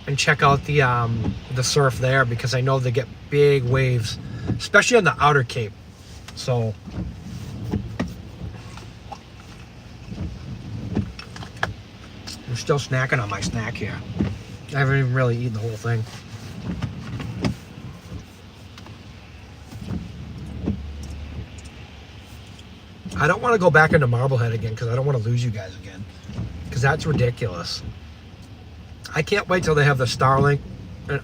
and check out the surf there, because I know they get big waves, especially on the outer Cape. So I'm still snacking on my snack here. I haven't even really eaten the whole thing. I don't want to go back into Marblehead again, because I don't want to lose you guys again, because that's ridiculous. I can't wait till they have the Starlink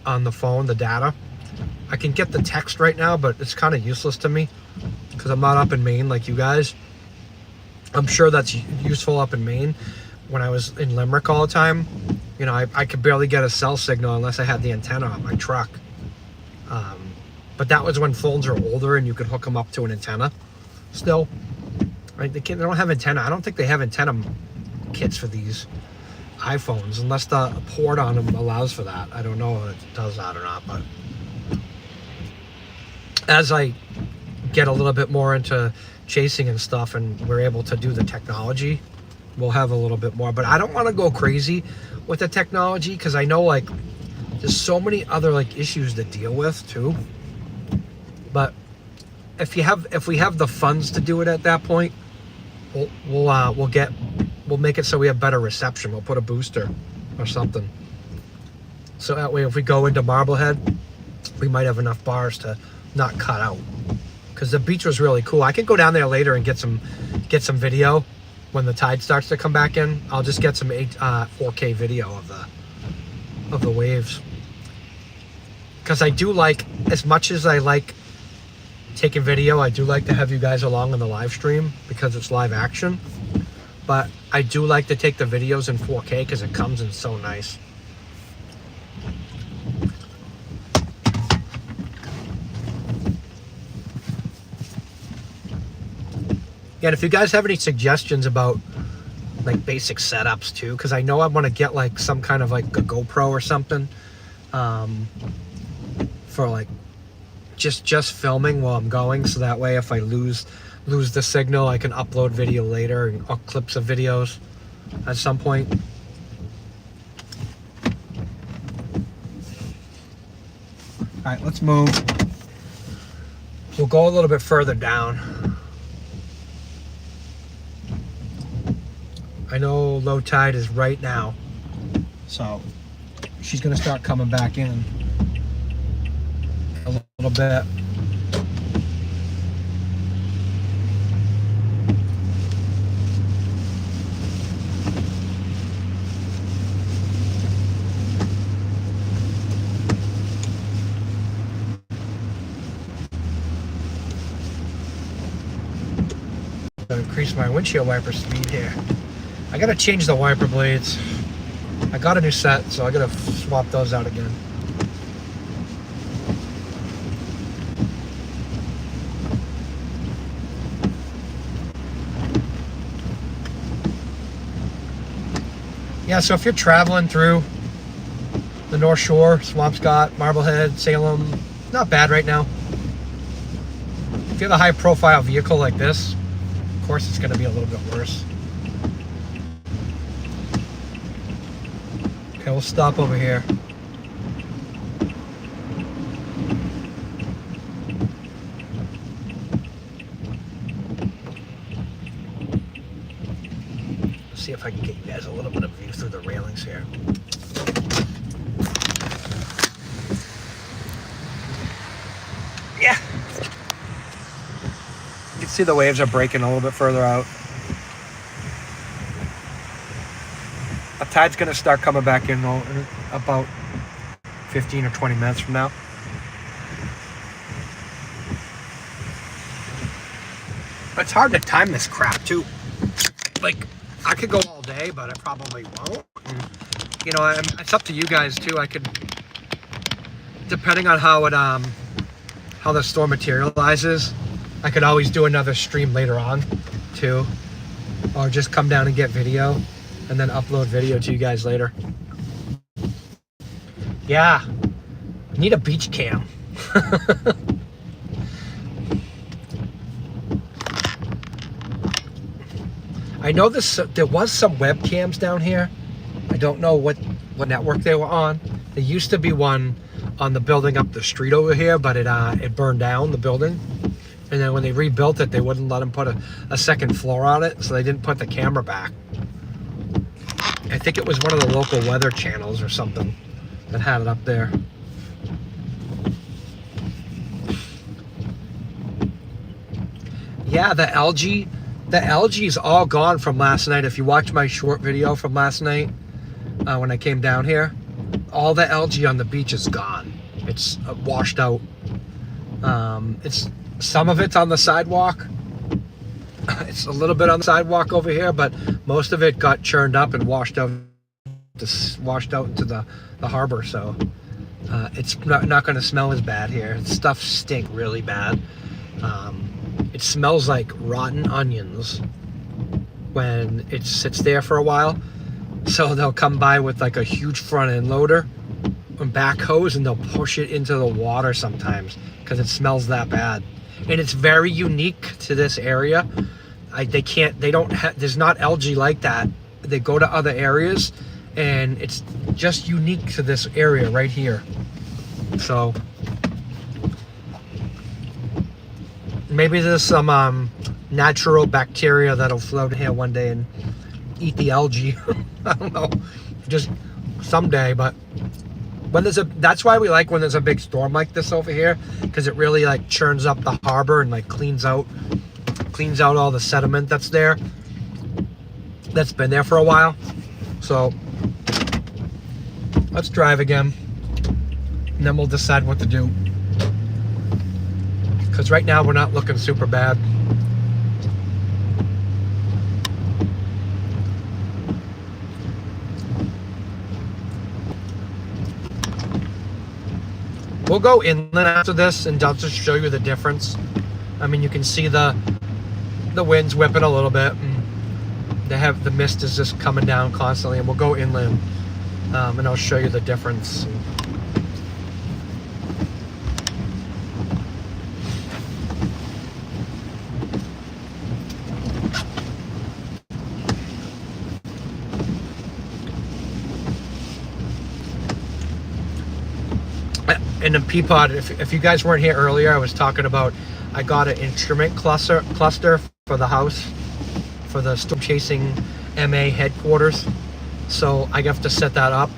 on the phone, the data. I can get the text right now, but it's kind of useless to me because I'm not up in Maine like you guys. I'm sure that's useful up in Maine. When I was in Limerick all the time, you know, I could barely get a cell signal unless I had the antenna on my truck. But that was when phones are older and you could hook them up to an antenna still. Right? They don't have antenna. I don't think they have antenna kits for these iPhones unless the port on them allows for that. I don't know if it does that or not, but as I get a little bit more into chasing and stuff and we're able to do the technology, we'll have a little bit more. But I don't want to go crazy with the technology because I know like there's so many other like issues to deal with too. But if we have the funds to do it at that point, we'll make it so we have better reception. We'll put a booster or something. So that way if we go into Marblehead, we might have enough bars to not cut out. Because the beach was really cool. I can go down there later and get some video when the tide starts to come back in. I'll just get some 4K video of the waves. Because I do like, as much as I like taking video, I do like to have you guys along on the live stream because it's live action. But I do like to take the videos in 4K because it comes in so nice. And if you guys have any suggestions about like basic setups too, because I know I want to get like some kind of like a GoPro or something for like just filming while I'm going, so that way if I lose the signal, I can upload video later or clips of videos at some point. All right, let's move. We'll go a little bit further down. I know low tide is right now, so she's gonna start coming back in a little bit. I'll increase my windshield wiper speed here. I gotta change the wiper blades. I got a new set, so I gotta swap those out again. Yeah, so if you're traveling through the North Shore, Swampscott, Marblehead, Salem, not bad right now. If you have a high profile vehicle like this, of course it's gonna be a little bit worse. Okay, we'll stop over here. Let's see if I can get you guys a little bit of view through the railings here. Yeah. You can see the waves are breaking a little bit further out. The tide's going to start coming back in about 15 or 20 minutes from now. It's hard to time this crap too. Like, I could go all day, but I probably won't. And, you know, it's up to you guys too. I could, depending on how the storm materializes, I could always do another stream later on too, or just come down and get video and then upload video to you guys later. Yeah, I need a beach cam. I know there was some webcams down here. I don't know what network they were on. There used to be one on the building up the street over here, but it burned down, the building. And then when they rebuilt it, they wouldn't let them put a second floor on it, so they didn't put the camera back. I think it was one of the local weather channels or something that had it up there. Yeah, the algae is all gone from last night. If you watch my short video from last night, when I came down here, all the algae on the beach is gone. It's washed out. Some of it's on the sidewalk. It's a little bit on the sidewalk over here, but most of it got churned up and washed out into the harbor. So It's not going to smell as bad here. Stuff stink really bad. It smells like rotten onions when it sits there for a while. So they'll come by with like a huge front end loader and backhoes, and they'll push it into the water sometimes because it smells that bad. And it's very unique to this area. There's not algae like that. They go to other areas, and it's just unique to this area right here. So maybe there's some natural bacteria that'll float here one day and eat the algae. I don't know, just someday. But that's why we like when there's a big storm like this over here, because it really like churns up the harbor and like cleans out all the sediment that's there, that's been there for a while. So let's drive again, and then we'll decide what to do, because right now we're not looking super bad. We'll go inland after this, and I'll just show you the difference. I mean, you can see the wind's whipping a little bit, and the mist is just coming down constantly, and we'll go inland, and I'll show you the difference. And in Peapod, if you guys weren't here earlier, I was talking about, I got an instrument cluster for the house, for the Storm Chasing MA headquarters. So I have to set that up.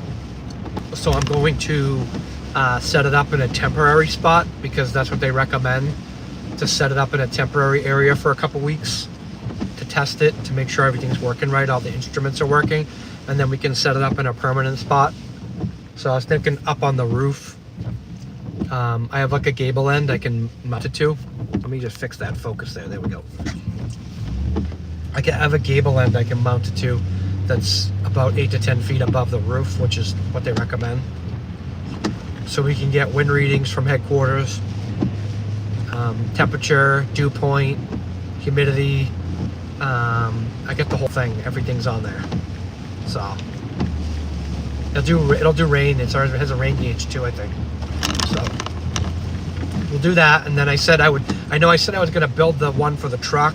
So I'm going to set it up in a temporary spot, because that's what they recommend, to set it up in a temporary area for a couple weeks to test it, to make sure everything's working right, all the instruments are working, and then we can set it up in a permanent spot. So I was thinking up on the roof. I have like a gable end I can mount it to. Let me just fix that focus there. There we go. I have a gable end I can mount it to that's about 8 to 10 feet above the roof, which is what they recommend. So we can get wind readings from headquarters, temperature, dew point, humidity. I get the whole thing. Everything's on there. So it'll do rain. It has a rain gauge too, I think. So we'll do that, and then I said I was going to build the one for the truck,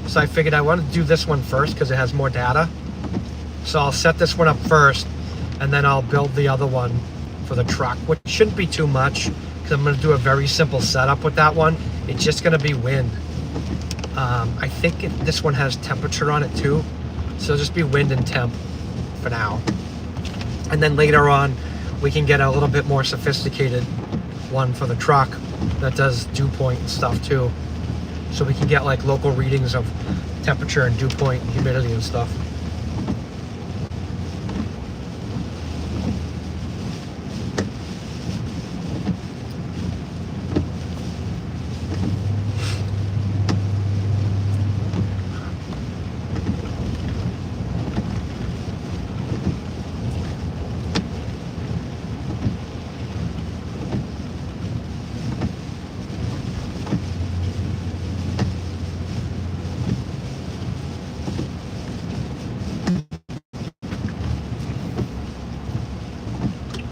so I figured I wanted to do this one first because it has more data. So I'll set this one up first, and then I'll build the other one for the truck, which shouldn't be too much, because I'm going to do a very simple setup with that one. It's just going to be wind. I think this one has temperature on it too, so it'll just be wind and temp for now. And then later on, we can get a little bit more sophisticated one for the truck that does dew point and stuff too. So we can get like local readings of temperature and dew point and humidity and stuff.